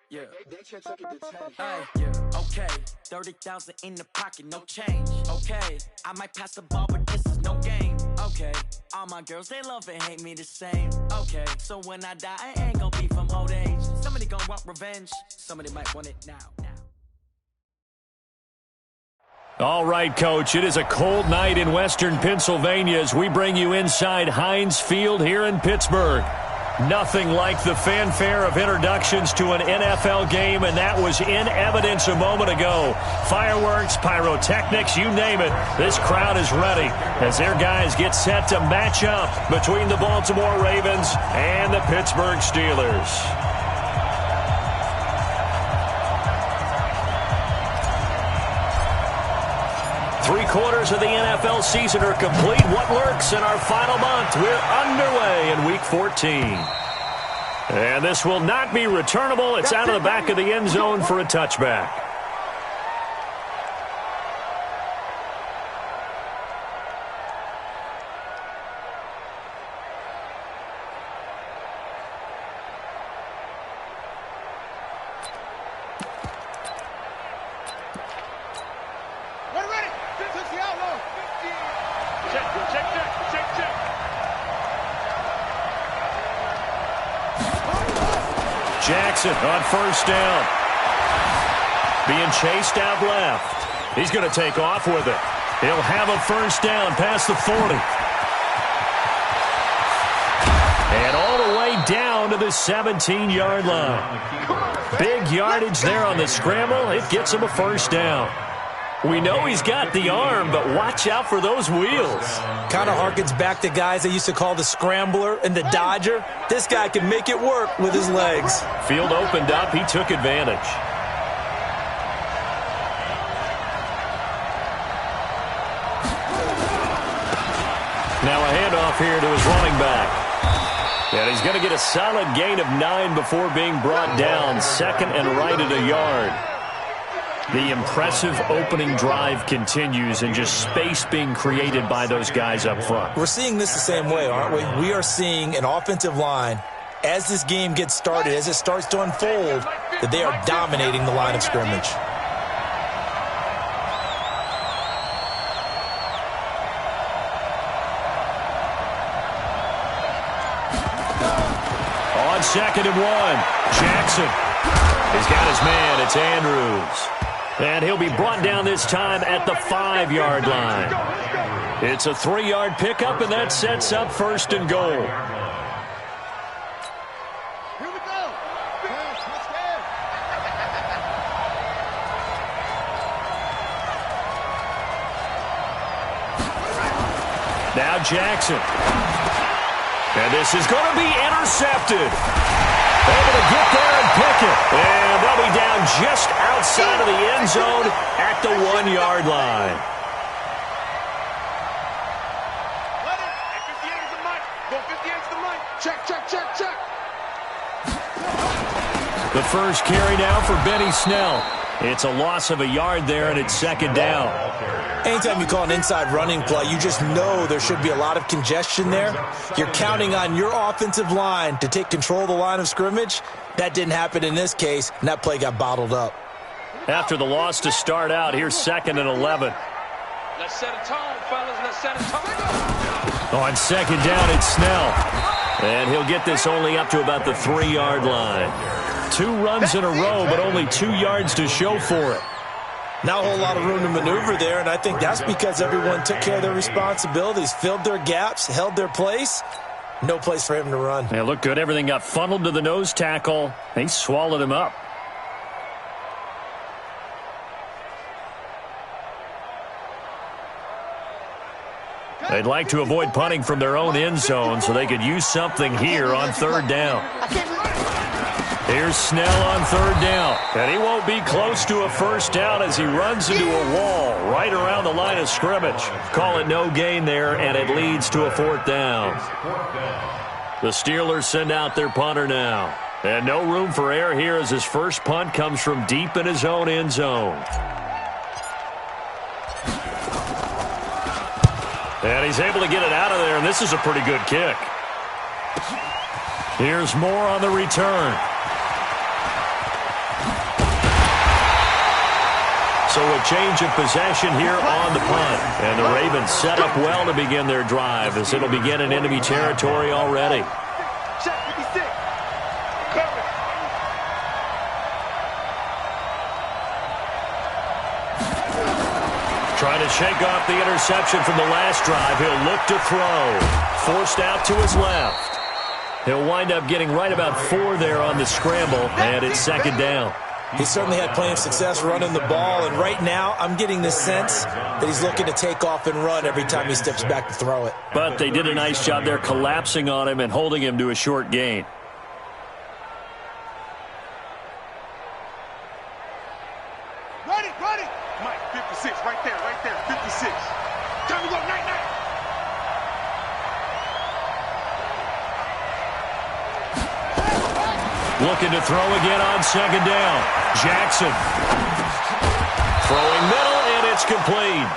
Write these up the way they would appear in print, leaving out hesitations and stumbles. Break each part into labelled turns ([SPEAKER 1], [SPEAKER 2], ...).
[SPEAKER 1] Yeah. Yeah. Okay. 30,000 in the pocket, no change. Okay. I might pass the ball, but this is no game. Okay. All my girls, they love and hate me the same. Okay. So when I die, I ain't gonna be from old age. Somebody gonna want revenge. Somebody might want it now.
[SPEAKER 2] All right, Coach, it is a cold night in western Pennsylvania as we bring you inside Heinz Field here in Pittsburgh. Nothing like the fanfare of introductions to an NFL game, and that was in evidence a moment ago. Fireworks, pyrotechnics, you name it. This crowd is ready as their guys get set to match up between the Baltimore Ravens and the Pittsburgh Steelers. Three-quarters of the NFL season are complete. What lurks in our final month? We're underway in Week 14. And this will not be returnable. It's out of the back of the end zone for a touchback. Jackson on first down. Being chased out left. He's going to take off with it. He'll have a first down past the 40. And all the way down to the 17-yard line. Big yardage there on the scramble. It gets him a first down. We know he's got the arm, but watch out for those wheels.
[SPEAKER 3] Kind of harkens back to guys they used to call the scrambler and the dodger. This guy can make it work with his legs.
[SPEAKER 2] Field opened up. He took advantage. Now a handoff here to his running back. And he's going to get a solid gain of 9 before being brought down. Second and right at a yard. The impressive opening drive continues and just space being created by those guys up front.
[SPEAKER 3] We're seeing this the same way, aren't we? We are seeing an offensive line, as this game gets started, as it starts to unfold, that they are dominating the line of scrimmage.
[SPEAKER 2] On 2nd and 1, Jackson. He's got his man. It's Andrews. And he'll be brought down this time at the 5-yard line. It's a 3-yard pickup, and that sets up first and goal.
[SPEAKER 4] Here we go.
[SPEAKER 2] Now Jackson. And this is going to be intercepted. Able to get there and pick it. And they'll be down just outside of the end zone at the 1-yard line.
[SPEAKER 4] Check.
[SPEAKER 2] The first carry now for Benny Snell. It's a loss of a yard there, and it's 2nd down.
[SPEAKER 3] Anytime you call an inside running play, you just know there should be a lot of congestion there. You're counting on your offensive line to take control of the line of scrimmage. That didn't happen in this case, and that play got bottled up.
[SPEAKER 2] After the loss to start out, here's 2nd and 11.
[SPEAKER 5] Let's set a tone, fellas. Let's set a tone.
[SPEAKER 2] On 2nd down, it's Snell. And he'll get this only up to about the 3-yard line. 2 runs in a row, but only 2 yards to show for it.
[SPEAKER 3] Not a whole lot of room to maneuver there, and I think that's because everyone took care of their responsibilities, filled their gaps, held their place. No place for him to run.
[SPEAKER 2] Yeah, looked good. Everything got funneled to the nose tackle. They swallowed him up. They'd like to avoid punting from their own end zone so they could use something here on 3rd down. Here's Snell on 3rd down. And he won't be close to a first down as he runs into a wall right around the line of scrimmage. Call it no gain there, and it leads to a 4th down. The Steelers send out their punter now. And no room for error here as his first punt comes from deep in his own end zone. And he's able to get it out of there, and this is a pretty good kick. Here's Moore on the return. So a change of possession here on the punt. And the Ravens set up well to begin their drive as it'll begin in enemy territory already.
[SPEAKER 4] Check 56. Cover.
[SPEAKER 2] Trying to shake off the interception from the last drive. He'll look to throw. Forced out to his left. He'll wind up getting right about 4 there on the scramble, and it's second down.
[SPEAKER 3] He certainly had plenty of success running the ball, and right now I'm getting the sense that he's looking to take off and run every time he steps back to throw it.
[SPEAKER 2] But they did a nice job there collapsing on him and holding him to a short gain.
[SPEAKER 4] Ready, ready. Mike, 56, right there, 56. Time to go, night, night.
[SPEAKER 2] Looking to throw again on second down. Jackson. Throwing middle, and it's complete.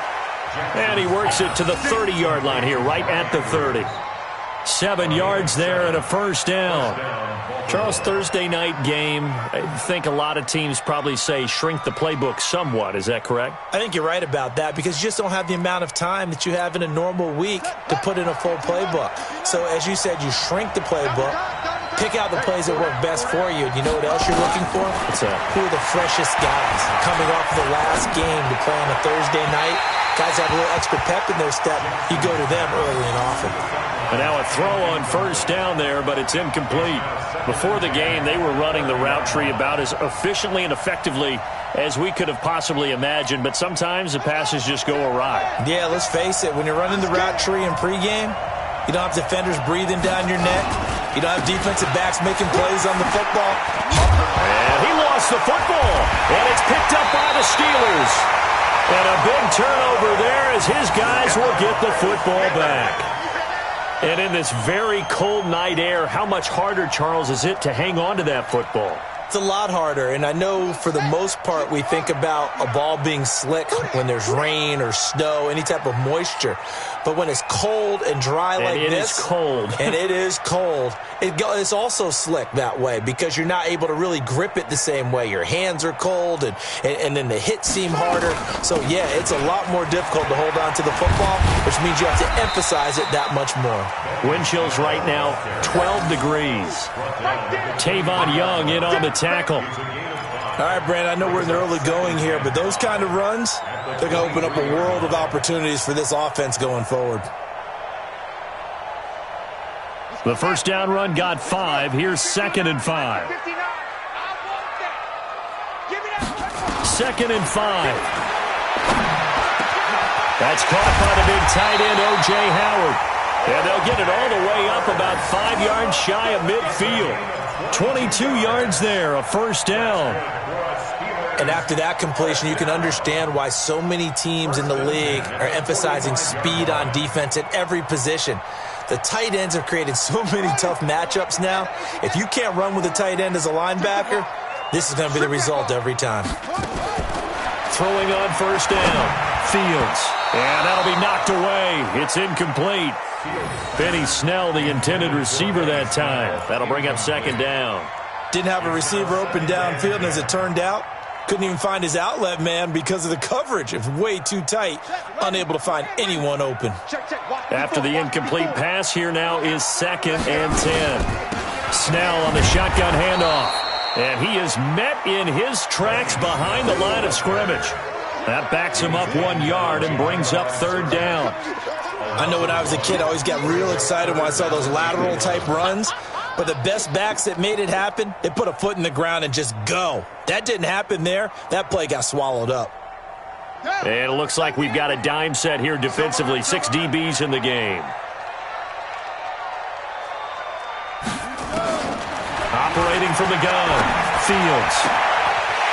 [SPEAKER 2] And he works it to the 30-yard line here, right at the 30. 7 yards there and a first down. Charles, Thursday night game, I think a lot of teams probably say shrink the playbook somewhat. Is that correct?
[SPEAKER 3] I think you're right about that because you just don't have the amount of time that you have in a normal week to put in a full playbook. So as you said, you shrink the playbook, pick out the plays that work best for you. And you know what else you're looking for?
[SPEAKER 2] What's that?
[SPEAKER 3] Who are the freshest guys coming off the last game to play on a Thursday night? Guys have a little extra pep in their step. You go to them early and often.
[SPEAKER 2] And now a throw on first down there, but it's incomplete. Before the game, they were running the route tree about as efficiently and effectively as we could have possibly imagined, but sometimes the passes just go awry.
[SPEAKER 3] Yeah, let's face it. When you're running the route tree in pregame, you don't have defenders breathing down your neck. You don't have defensive backs making plays on the football.
[SPEAKER 2] And he lost the football, and it's picked up by the Steelers. And a big turnover there as his guys will get the football back. And in this very cold night air, how much harder, Charles, is it to hang on to that football?
[SPEAKER 3] It's a lot harder, and I know for the most part we think about a ball being slick when there's rain or snow, any type of moisture. But when it's cold and dry like this,
[SPEAKER 2] and it is cold,
[SPEAKER 3] and it is cold, it's also slick that way because you're not able to really grip it the same way. Your hands are cold, and then the hits seem harder. So, yeah, it's a lot more difficult to hold on to the football, which means you have to emphasize it that much more.
[SPEAKER 2] Wind chills right now, 12 degrees. Tavon Young in on the tackle.
[SPEAKER 3] All right, Brandon, I know we're in the early going here, but those kind of runs, they're going to open up a world of opportunities for this offense going forward.
[SPEAKER 2] The first down run got 5. Here's 2nd and 5. 2nd and 5. That's caught by the big tight end, O.J. Howard. And they'll get it all the way up about 5 yards shy of midfield. 22 yards there, a first down.
[SPEAKER 3] And after that completion, you can understand why so many teams in the league are emphasizing speed on defense at every position. The tight ends have created so many tough matchups now. If you can't run with a tight end as a linebacker, this is going to be the result every time.
[SPEAKER 2] Throwing on first down, Fields. And that'll be knocked away. It's incomplete. Benny Snell, the intended receiver that time. That'll bring up 2nd down.
[SPEAKER 3] Didn't have a receiver open downfield, and as it turned out, couldn't even find his outlet man because of the coverage. It's way too tight, unable to find anyone open.
[SPEAKER 2] After the incomplete pass, here now is 2nd and 10. Snell on the shotgun handoff. And he is met in his tracks behind the line of scrimmage. That backs him up 1 yard and brings up 3rd down.
[SPEAKER 3] I know when I was a kid, I always got real excited when I saw those lateral-type runs. But the best backs that made it happen, they put a foot in the ground and just go. That didn't happen there. That play got swallowed up.
[SPEAKER 2] And it looks like we've got a dime set here defensively. 6 DBs in the game. Operating from the gun, Fields.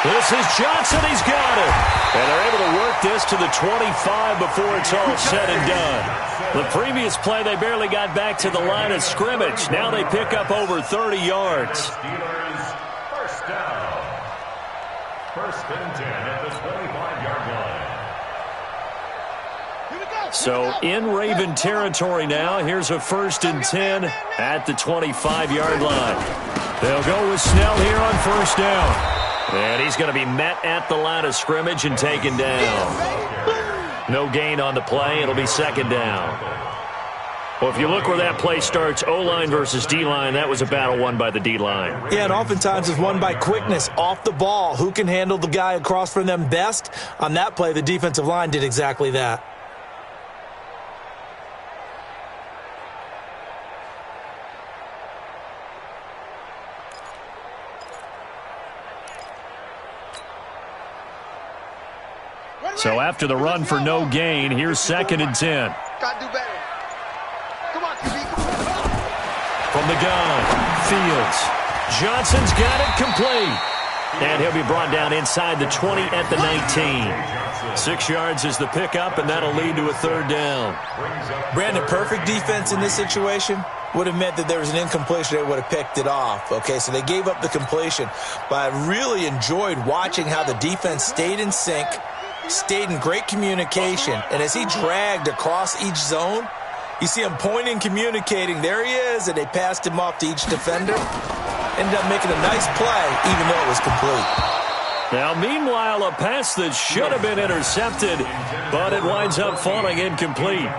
[SPEAKER 2] This is Johnson. He's got it. And they're able to work this to the 25 before it's all said and done. The previous play, they barely got back to the line of scrimmage. Now they pick up over 30 yards.
[SPEAKER 6] First down. 1st and 10 at the 25-yard line.
[SPEAKER 2] So in Raven territory now. Here's a 1st and 10 at the 25-yard line. They'll go with Snell here on first down. And he's going to be met at the line of scrimmage and taken down. No gain on the play. It'll be second down. Well, if you look where that play starts, O-line versus D-line, that was a battle won by the D-line.
[SPEAKER 3] Yeah, and oftentimes it's won by quickness, off the ball. Who can handle the guy across from them best? On that play, the defensive line did exactly that.
[SPEAKER 2] So after the run for no gain, here's 2nd and 10.
[SPEAKER 6] Gotta do better. Come on, QB.
[SPEAKER 2] From the gun, Fields. Johnson's got it complete. And he'll be brought down inside the 20 at the 19. 6 yards is the pickup, and that'll lead to a 3rd down.
[SPEAKER 3] Brandon, perfect defense in this situation would have meant that there was an incompletion. They would have picked it off. Okay, so they gave up the completion. But I really enjoyed watching how the defense stayed in sync, stayed in great communication, and as he dragged across each zone, you see him pointing, communicating. There he is, and they passed him off to each defender. Ended up making a nice play, even though it was complete.
[SPEAKER 2] Now, meanwhile, a pass that should have been intercepted, but it winds up falling incomplete.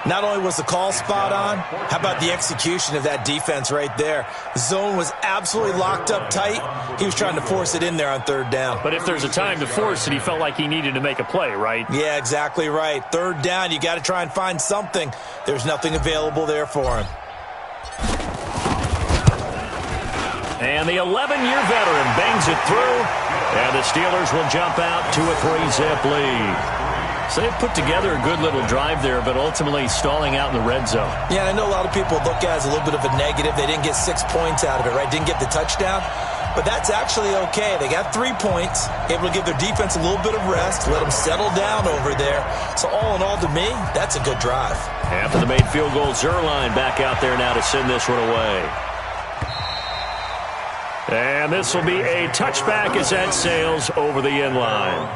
[SPEAKER 3] Not only was the call spot on, how about the execution of that defense right there? The zone was absolutely locked up tight. He was trying to force it in there on 3rd down.
[SPEAKER 2] But if there's a time to force it, he felt like he needed to make a play, right?
[SPEAKER 3] Yeah, exactly right. 3rd down, you got to try and find something. There's nothing available there for him.
[SPEAKER 2] And the 11-year veteran bangs it through, and the Steelers will jump out to a 3-zip lead. So they've put together a good little drive there, but ultimately stalling out in the red zone.
[SPEAKER 3] Yeah, I know a lot of people look at it as a little bit of a negative. They didn't get 6 points out of it, right? Didn't get the touchdown. But that's actually okay. They got 3 points, able to give their defense a little bit of rest, let them settle down over there. So all in all, to me, that's a good drive.
[SPEAKER 2] After the made field goal, Zerline back out there now to send this one away. And this will be a touchback as that sails over the end line.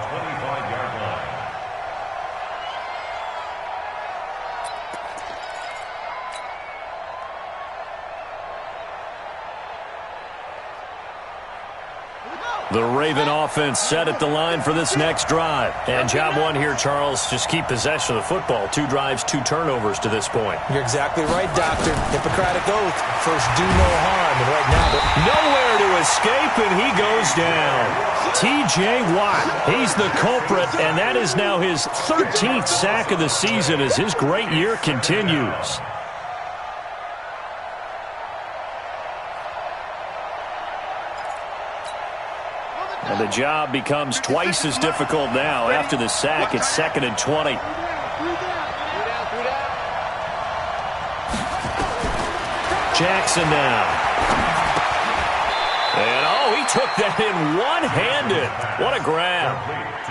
[SPEAKER 2] The Raven offense set at the line for this next drive. And job one here, Charles, just keep possession of the football. 2 drives, 2 turnovers to this point.
[SPEAKER 3] You're exactly right, Doctor. Hippocratic oath. First, do no harm. And right now,
[SPEAKER 2] nowhere to escape, and he goes down. T.J. Watt, he's the culprit, and that is now his 13th sack of the season as his great year continues. And the job becomes twice as difficult now. After the sack, it's 2nd and 20. Jackson now. And, he took that in one-handed. What a grab.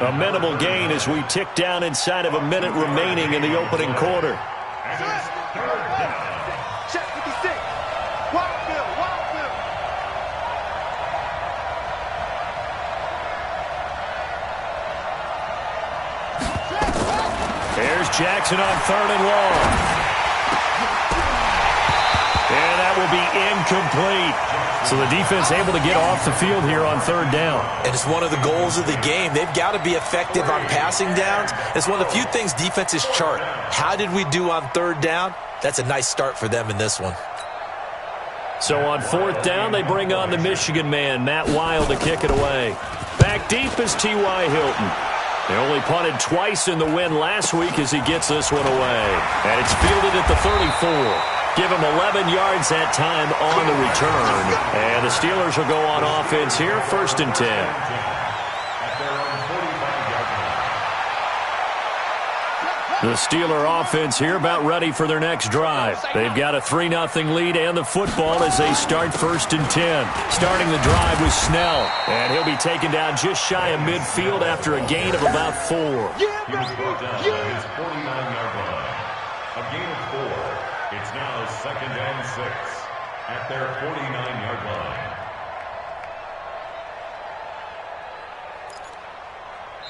[SPEAKER 2] A minimal gain as we tick down inside of a minute remaining in the opening quarter.
[SPEAKER 6] Check 56. Wild Bill.
[SPEAKER 2] There's Jackson on 3rd and long. And that will be incomplete. So the defense able to get off the field here on 3rd down.
[SPEAKER 3] And it's one of the goals of the game. They've got to be effective on passing downs. It's one of the few things defenses chart. How did we do on 3rd down? That's a nice start for them in this one.
[SPEAKER 2] So on 4th down, they bring on the Michigan man, Matt Wild, to kick it away. Back deep is T.Y. Hilton. They only punted twice in the win last week as he gets this one away. And it's fielded at the 34. Give him 11 yards that time on the return. And the Steelers will go on offense here, 1st and 10. The Steeler offense here about ready for their next drive. They've got a 3-0 lead and the football as they start 1st and 10. Starting the drive with Snell. And he'll be taken down just shy of midfield after a gain of about 4.
[SPEAKER 6] He was brought down on his 49-yard line. A gain of 4. It's now 2nd and 6 at their 49-yard line.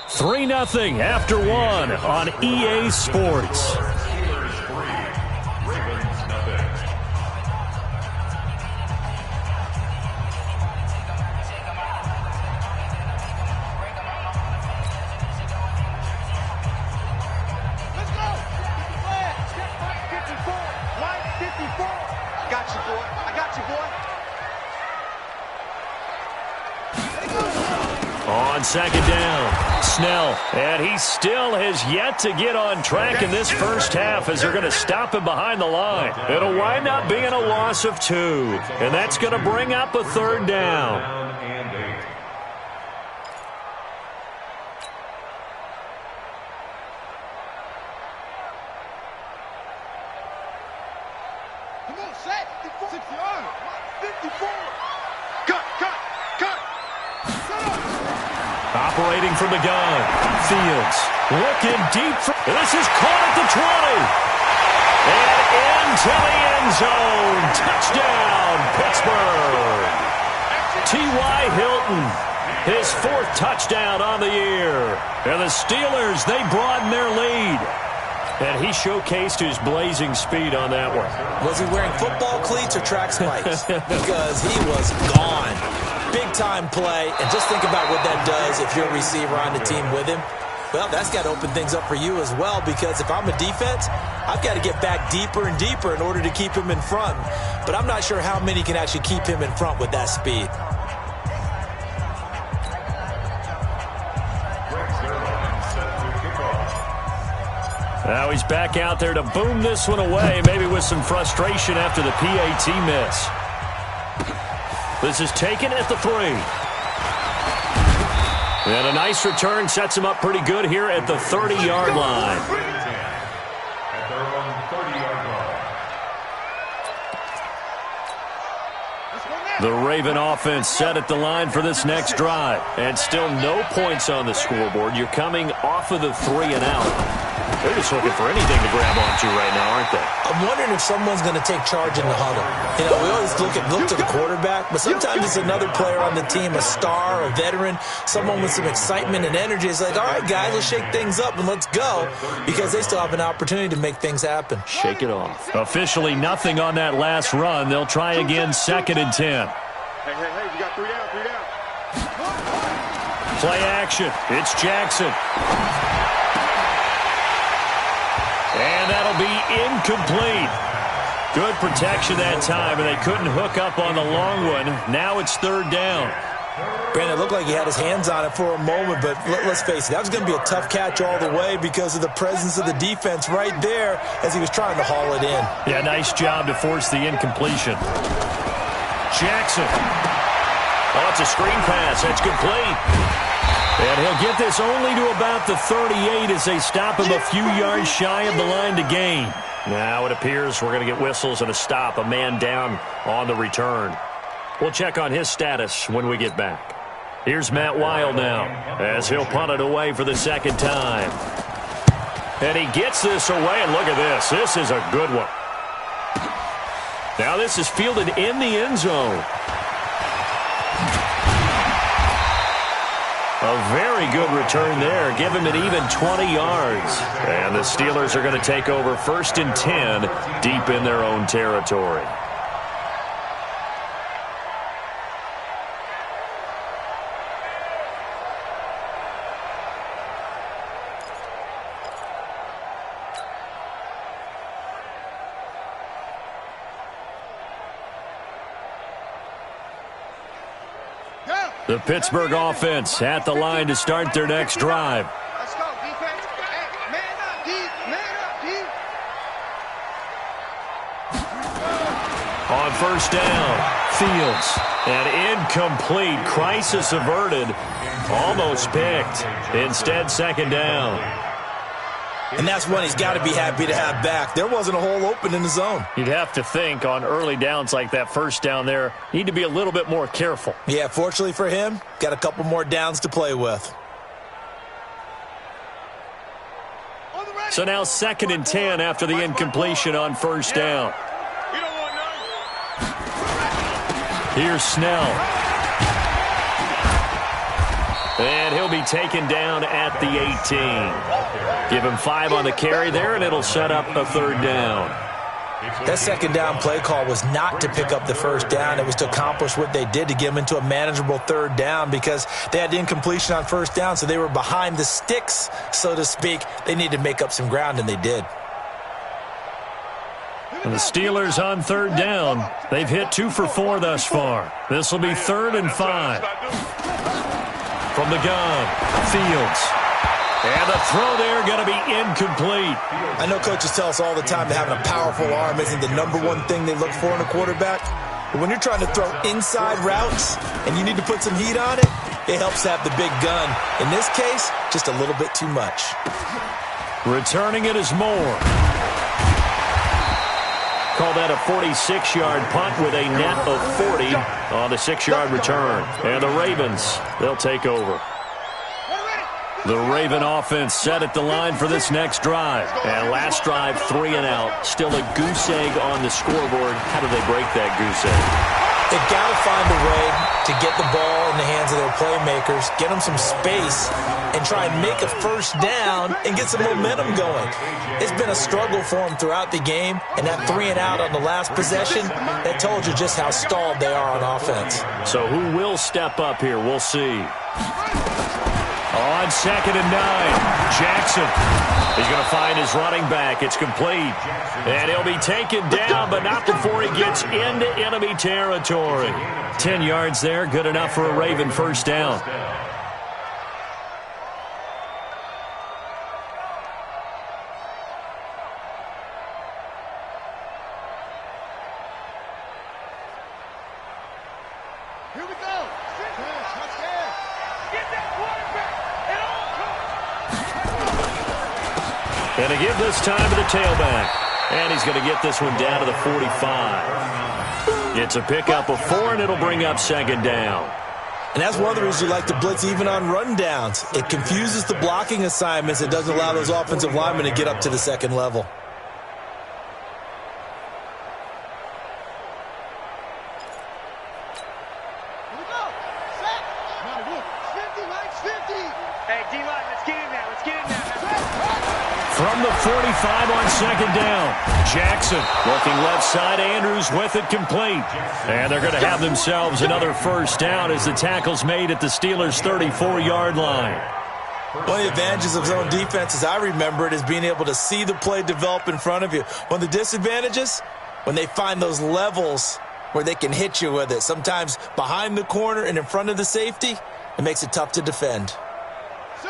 [SPEAKER 2] 3-0 after 1 on EA Sports.
[SPEAKER 6] Steelers 3, Ravens 0.
[SPEAKER 2] On second down, Snell. And he still has yet to get on track in this first half as they're going to stop him behind the line. It'll wind up being a loss of 2. And that's going to bring up a third down. Operating from the gun, Fields looking deep. This is caught at the 20. And into the end zone. Touchdown, Pittsburgh. T.Y. Hilton, his 4th touchdown on the year. And the Steelers, they broaden their lead. And he showcased his blazing speed on that one.
[SPEAKER 3] Was he wearing football cleats or track spikes? Because he was gone. Big-time play, and just think about what that does if you're a receiver on the team with him. Well, that's got to open things up for you as well, because if I'm a defense, I've got to get back deeper and deeper in order to keep him in front. But I'm not sure how many can actually keep him in front with that speed.
[SPEAKER 2] Now he's back out there to boom this one away, maybe with some frustration after the PAT miss. This is taken at the 3. And a nice return sets him up pretty good here at the 30-yard line.
[SPEAKER 6] At their own 30-yard line.
[SPEAKER 2] The Raven offense set at the line for this next drive. And still no points on the scoreboard. You're coming off of the 3 and out. They're just looking for anything to grab onto right now, aren't they?
[SPEAKER 3] I'm wondering if someone's going to take charge in the huddle. You know, we always look to the quarterback, but sometimes it's another player on the team, a star, a veteran, someone with some excitement and energy. It's like, all right, guys, let's shake things up and let's go, because they still have an opportunity to make things happen.
[SPEAKER 2] Shake it off. Officially nothing on that last run. They'll try again, 2nd and 10.
[SPEAKER 4] Hey, we got 3 down, 3 down.
[SPEAKER 2] Play action. It's Jackson. And that'll be incomplete. Good protection that time, and they couldn't hook up on the long one. Now it's 3rd down.
[SPEAKER 3] Brandon, it looked like he had his hands on it for a moment, but let's face it, that was going to be a tough catch all the way because of the presence of the defense right there as he was trying to haul it in.
[SPEAKER 2] Yeah, nice job to force the incompletion. Jackson. Oh, it's a screen pass. That's complete. And he'll get this only to about the 38 as they stop him a few yards shy of the line to gain. Now it appears we're going to get whistles and a stop, a man down on the return. We'll check on his status when we get back. Here's Matt Weil now as he'll punt it away for the 2nd time. And he gets this away, and look at this. This is a good one. Now this is fielded in the end zone. A very good return there. Give him an even 20 yards. And the Steelers are going to take over 1st and 10 deep in their own territory. The Pittsburgh offense at the line to start their next drive.
[SPEAKER 4] Let's go, defense. Hey, man up, D. Man up, D.
[SPEAKER 2] On 1st down, Fields. And incomplete. Crisis averted. Almost picked. Instead, 2nd down.
[SPEAKER 3] And that's one he's got to be happy to have back. There wasn't a hole open in the zone.
[SPEAKER 2] You'd have to think on early downs like that 1st down there, need to be a little bit more careful.
[SPEAKER 3] Yeah, fortunately for him, got a couple more downs to play with.
[SPEAKER 2] So now 2nd and 10 after the incompletion on 1st down. Here's Snell. And he'll be taken down at the 18. Give him 5 on the carry there, and it'll set up a 3rd down.
[SPEAKER 3] That 2nd down play call was not to pick up the 1st down. It was to accomplish what they did, to get them into a manageable 3rd down, because they had incompletion on 1st down, so they were behind the sticks, so to speak. They needed to make up some ground, and they did.
[SPEAKER 2] And the Steelers on 3rd down. They've hit 2 for 4 thus far. This will be 3rd and 5. from the gun. Fields. And the throw there going to be incomplete.
[SPEAKER 3] I know coaches tell us all the time that having a powerful arm isn't the #1 thing they look for in a quarterback. But when you're trying to throw inside routes and you need to put some heat on it, it helps to have the big gun. In this case, just a little bit too much.
[SPEAKER 2] Returning it is Moore. Call that a 46-yard punt with a net of 40 on the 6-yard return. And the Ravens, they'll take over. The Raven offense set at the line for this next drive. And last drive, 3 and out. Still a goose egg on the scoreboard. How do they break that goose egg?
[SPEAKER 3] They've got to find a way to get the ball in the hands of their playmakers, get them some space, and try and make a first down and get some momentum going. It's been a struggle for them throughout the game, and that 3 and out on the last possession, that told you just how stalled they are on offense.
[SPEAKER 2] So who will step up here? We'll see. On 2nd and 9, Jackson. He's going to find his running back. It's complete. And he'll be taken down, but not before he gets into enemy territory. 10 yards there, good enough for a Raven first down.
[SPEAKER 4] Here we go. Get that quarterback.
[SPEAKER 2] And to give this time to the tailback. And he's going to get this one down to the 45. It's a pickup of 4, and it'll bring up 2nd down.
[SPEAKER 3] And that's one of the reasons you like to blitz even on rundowns. It confuses the blocking assignments. It doesn't allow those offensive linemen to get up to the 2nd level.
[SPEAKER 2] From the 45 on 2nd down, Jackson looking left side. Andrews with it complete. And they're going to have themselves another first down as the tackle's made at the Steelers' 34-yard line.
[SPEAKER 3] One of the advantages of zone defense, as I remember it, is being able to see the play develop in front of you. One of the disadvantages, when they find those levels where they can hit you with it, sometimes behind the corner and in front of the safety, it makes it tough to defend.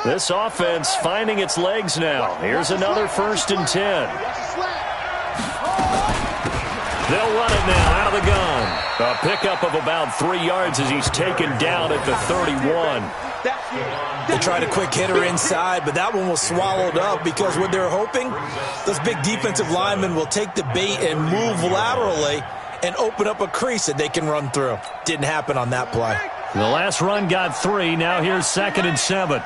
[SPEAKER 2] This offense finding its legs now. Here's another 1st and 10. They'll run it now out of the gun. A pickup of about 3 yards as he's taken down at the 31.
[SPEAKER 3] They tried a quick hitter inside, but that one was swallowed up because what they're hoping, those big defensive linemen will take the bait and move laterally and open up a crease that they can run through. Didn't happen on that play.
[SPEAKER 2] The last run got 3. Now here's 2nd and 7.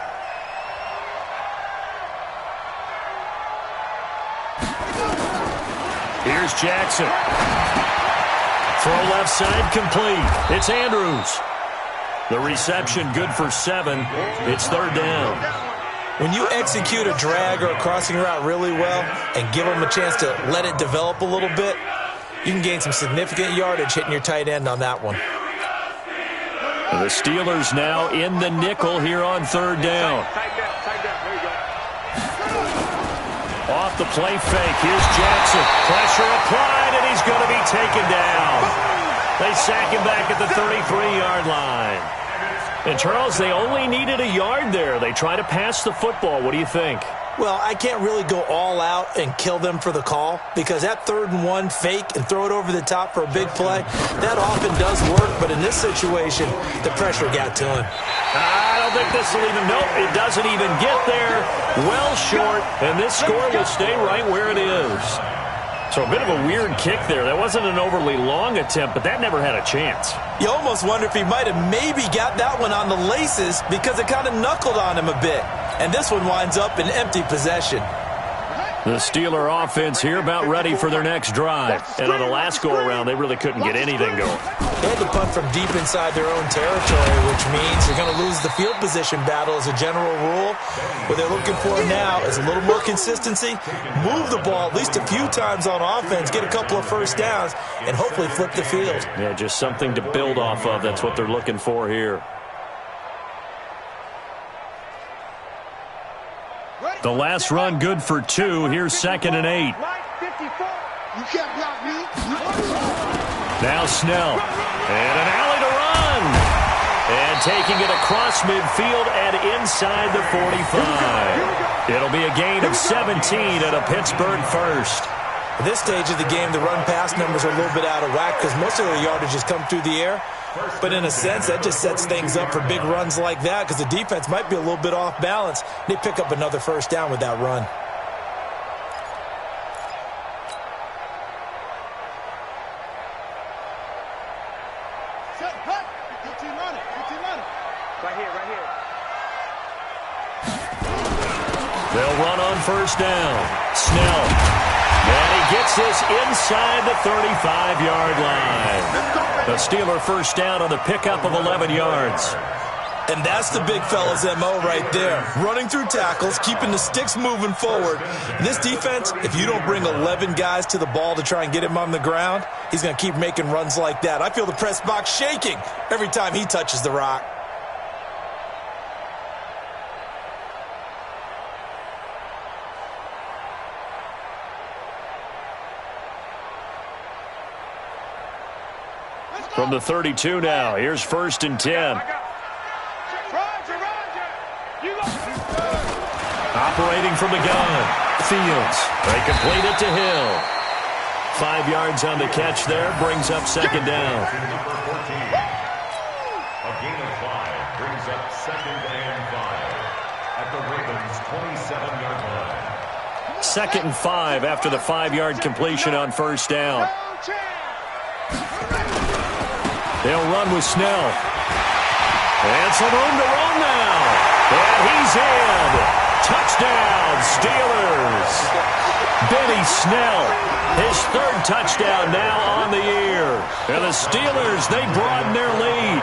[SPEAKER 2] Here's Jackson. Throw left side complete. It's Andrews. The reception good for 7. It's 3rd down.
[SPEAKER 3] When you execute a drag or a crossing route really well and give them a chance to let it develop a little bit, you can gain some significant yardage hitting your tight end on that one.
[SPEAKER 2] The Steelers now in the nickel here on 3rd down. Off the play fake. Here's Jackson. Pressure applied, and he's going to be taken down. They sack him back at the 33-yard line. And, Charles, they only needed a yard there. They try to pass the football. What do you think?
[SPEAKER 3] Well, I can't really go all out and kill them for the call because that 3rd and 1 fake and throw it over the top for a big play, that often does work. But in this situation, the pressure got to him.
[SPEAKER 2] I don't think this will even, nope, it doesn't even get there. Well short, and this score will stay right where it is. So a bit of a weird kick there. That wasn't an overly long attempt, but that never had a chance.
[SPEAKER 3] You almost wonder if he might have maybe got that one on the laces because it kind of knuckled on him a bit. And this one winds up in empty possession.
[SPEAKER 2] The Steeler offense here about ready for their next drive. And on the last go-around, they really couldn't get anything going.
[SPEAKER 3] They had to punt from deep inside their own territory, which means you're going to lose the field position battle as a general rule. What they're looking for now is a little more consistency, move the ball at least a few times on offense, get a couple of first downs, and hopefully flip the field.
[SPEAKER 2] Yeah, just something to build off of. That's what they're looking for here. The last run good for 2. Here's 2nd and 8. Now Snell. And an alley to run. And taking it across midfield and inside the 45. It'll be a gain of 17 and a Pittsburgh first.
[SPEAKER 3] At this stage of the game, the run-pass numbers are a little bit out of whack because most of their yardage has come through the air. But in a sense, that just sets things up for big runs like that because the defense might be a little bit off balance. They pick up another first down with that run.
[SPEAKER 2] They'll run on first down. Snell. And he gets this inside the 35-yard line. The Steeler first down on the pickup of 11 yards.
[SPEAKER 3] And that's the big fella's MO right there. Running through tackles, keeping the sticks moving forward. This defense, if you don't bring 11 guys to the ball to try and get him on the ground, he's going to keep making runs like that. I feel the press box shaking every time he touches the rock.
[SPEAKER 2] From the 32 now, here's 1st and 10. Operating from the gun, Fields. They complete it to Hill. 5 yards on the catch there, brings up 2nd down.
[SPEAKER 6] Number 14. A gain of 5 brings up 2nd and 5 at the Ravens' 27-yard line.
[SPEAKER 2] 2nd and 5 after the 5-yard completion on first down. They'll run with Snell. And some room to run now. And he's in. Touchdown, Steelers. Benny Snell, his 3rd touchdown now on the year. And the Steelers, they broaden their lead.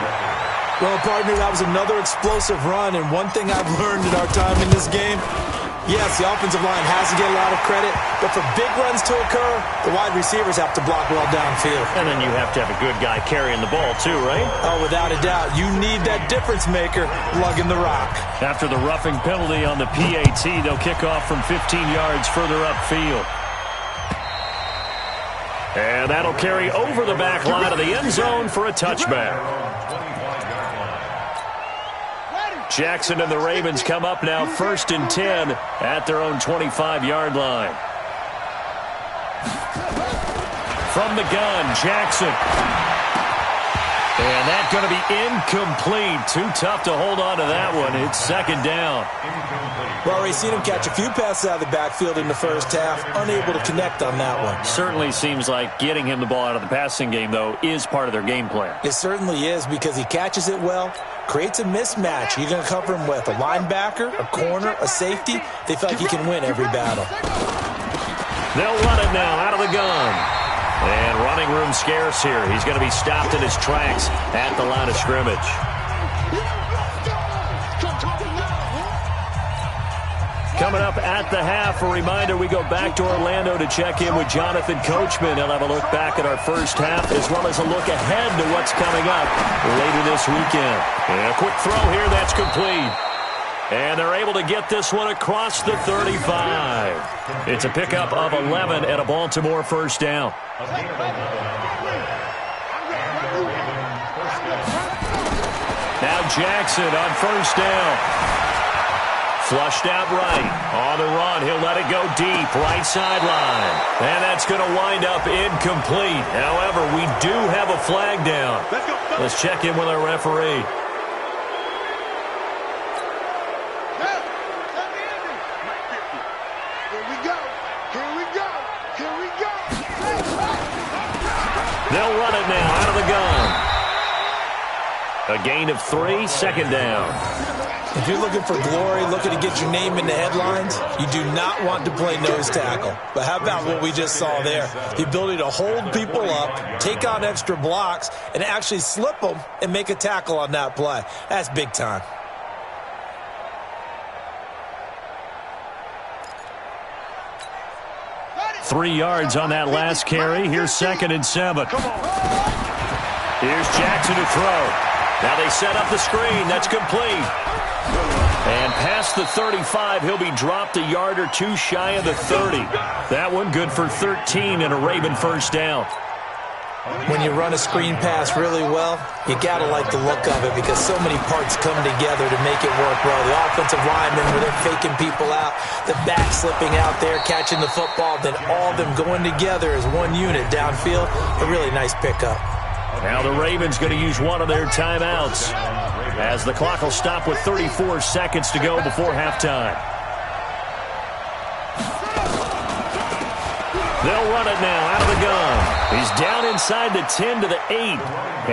[SPEAKER 3] Well, partner, that was another explosive run. And one thing I've learned in our time in this game, yes, the offensive line has to get a lot of credit, but for big runs to occur, the wide receivers have to block well downfield.
[SPEAKER 2] And then you have to have a good guy carrying the ball too, right?
[SPEAKER 3] Oh, without a doubt. You need that difference maker lugging the rock.
[SPEAKER 2] After the roughing penalty on the PAT, they'll kick off from 15 yards further upfield. And that'll carry over the back line of the end zone for a touchback. Jackson and the Ravens come up now 1st and 10 at their own 25-yard line. From the gun, Jackson. And that's going to be incomplete. Too tough to hold on to that one. It's 2nd down.
[SPEAKER 3] Well, we've seen him catch a few passes out of the backfield in the first half, unable to connect on that one.
[SPEAKER 2] Certainly seems like getting him the ball out of the passing game, though, is part of their game plan.
[SPEAKER 3] It certainly is because he catches it well, creates a mismatch. You're going to cover him with a linebacker, a corner, a safety. They feel like he can win every battle.
[SPEAKER 2] They'll run it now out of the gun. And running room scarce here. He's going to be stopped in his tracks at the line of scrimmage. Coming up at the half, a reminder, we go back to Orlando to check in with Jonathan Coachman. He'll have a look back at our first half as well as a look ahead to what's coming up later this weekend. And a quick throw here, that's complete. And they're able to get this one across the 35. It's a pickup of 11 and a Baltimore first down. Now Jackson on first down. Flushed out right. On the run, he'll let it go deep, right sideline. And that's going to wind up incomplete. However, we do have a flag down. Let's check in with our referee. They'll run it now out of the gun. A gain of 3, 2nd down.
[SPEAKER 3] If you're looking for glory, looking to get your name in the headlines, you do not want to play nose tackle. But how about what we just saw there? The ability to hold people up, take on extra blocks, and actually slip them and make a tackle on that play. That's big time.
[SPEAKER 2] Three yards on that last carry. Here's 2nd and 7. Here's Jackson to throw. Now they set up the screen. That's complete. And past the 35, he'll be dropped a yard or two shy of the 30. That one good for 13 and a Raven first down.
[SPEAKER 3] When you run a screen pass really well, you got to like the look of it because so many parts come together to make it work well. The offensive linemen, where they're faking people out, the back slipping out there, catching the football, then all of them going together as one unit downfield. A really nice pickup.
[SPEAKER 2] Now the Ravens going to use one of their timeouts as the clock will stop with 34 seconds to go before halftime. They'll run it now out of the gun. He's down inside the 10 to the 8,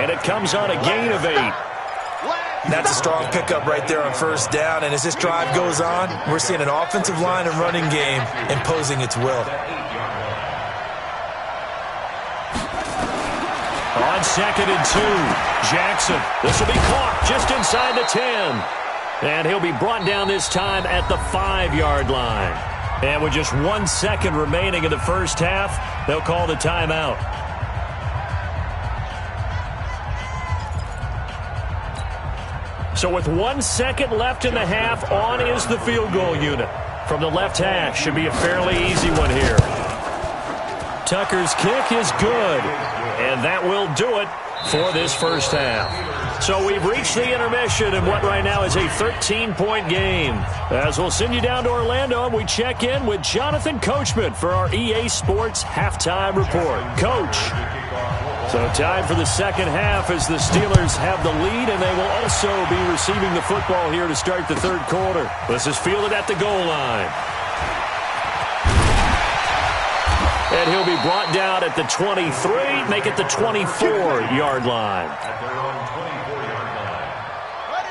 [SPEAKER 2] and it comes on a gain of 8.
[SPEAKER 3] That's a strong pickup right there on first down, and as this drive goes on, we're seeing an offensive line and running game imposing its will.
[SPEAKER 2] On 2nd and 2, Jackson. This will be caught just inside the 10. And he'll be brought down this time at the 5-yard line. And with just 1 second remaining in the first half, they'll call the timeout. So with 1 second left in the half, on is the field goal unit. From the left hash, should be a fairly easy one here. Tucker's kick is good. And that will do it for this first half. So we've reached the intermission in what right now is a 13-point game. As we'll send you down to Orlando, and we check in with Jonathan Coachman for our EA Sports Halftime Report. Coach. So time for the second half as the Steelers have the lead, and they will also be receiving the football here to start the third quarter. This is fielded at the goal line. And he'll be brought down at the 23, make it the 24-yard line.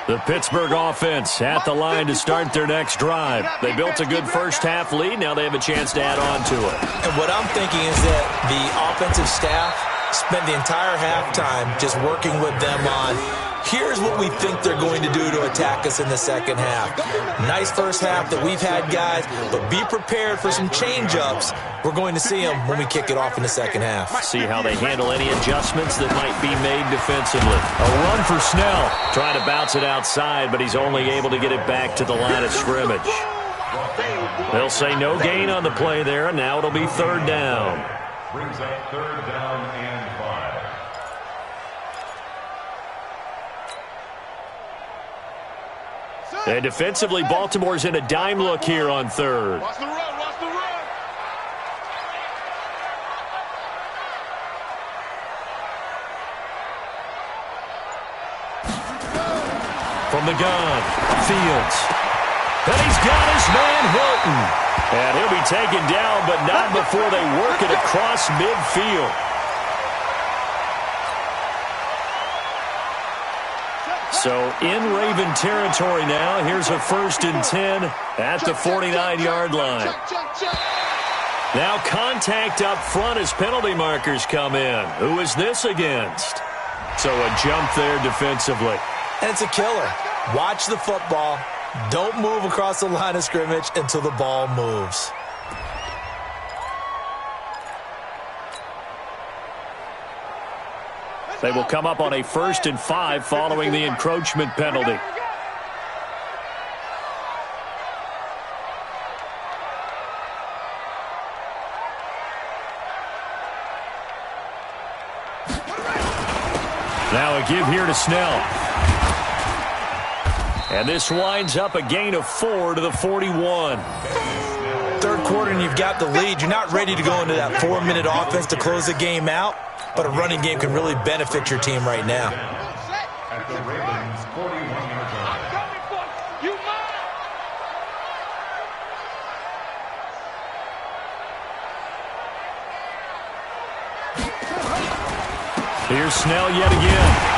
[SPEAKER 2] The Pittsburgh offense at the line to start their next drive. They built a good first-half lead. Now they have a chance to add on to it.
[SPEAKER 3] And what I'm thinking is that the offensive staff spent the entire halftime just working with them on, here's what we think they're going to do to attack us in the second half. Nice first half that we've had, guys, but be prepared for some change-ups. We're going to see them when we kick it off in the second half.
[SPEAKER 2] See how they handle any adjustments that might be made defensively. A run for Snell, trying to bounce it outside, but he's only able to get it back to the line of scrimmage. They'll say no gain on the play there, and now it'll be third down.
[SPEAKER 6] Brings up third down and 5.
[SPEAKER 2] And defensively, Baltimore's in a dime look here on third.
[SPEAKER 4] Watch the run, watch the run.
[SPEAKER 2] From the gun, Fields. And he's got his man Hilton. And he'll be taken down, but not before they work it across midfield. So in Raven territory now. Here's a 1st and 10 at the 49-yard line. Now contact up front as penalty markers come in. Who is this against? So a jump there defensively.
[SPEAKER 3] And it's a killer. Watch the football. Don't move across the line of scrimmage until the ball moves.
[SPEAKER 2] They will come up on a 1st and 5 following the encroachment penalty. Now a give here to Snell. And this winds up a gain of 4 to the 41.
[SPEAKER 3] Third quarter and you've got the lead. You're not ready to go into that 4-minute offense to close the game out, but a running game can really benefit your team right now.
[SPEAKER 6] At the Ravens' 41-yard line.
[SPEAKER 2] Here's Snell yet again.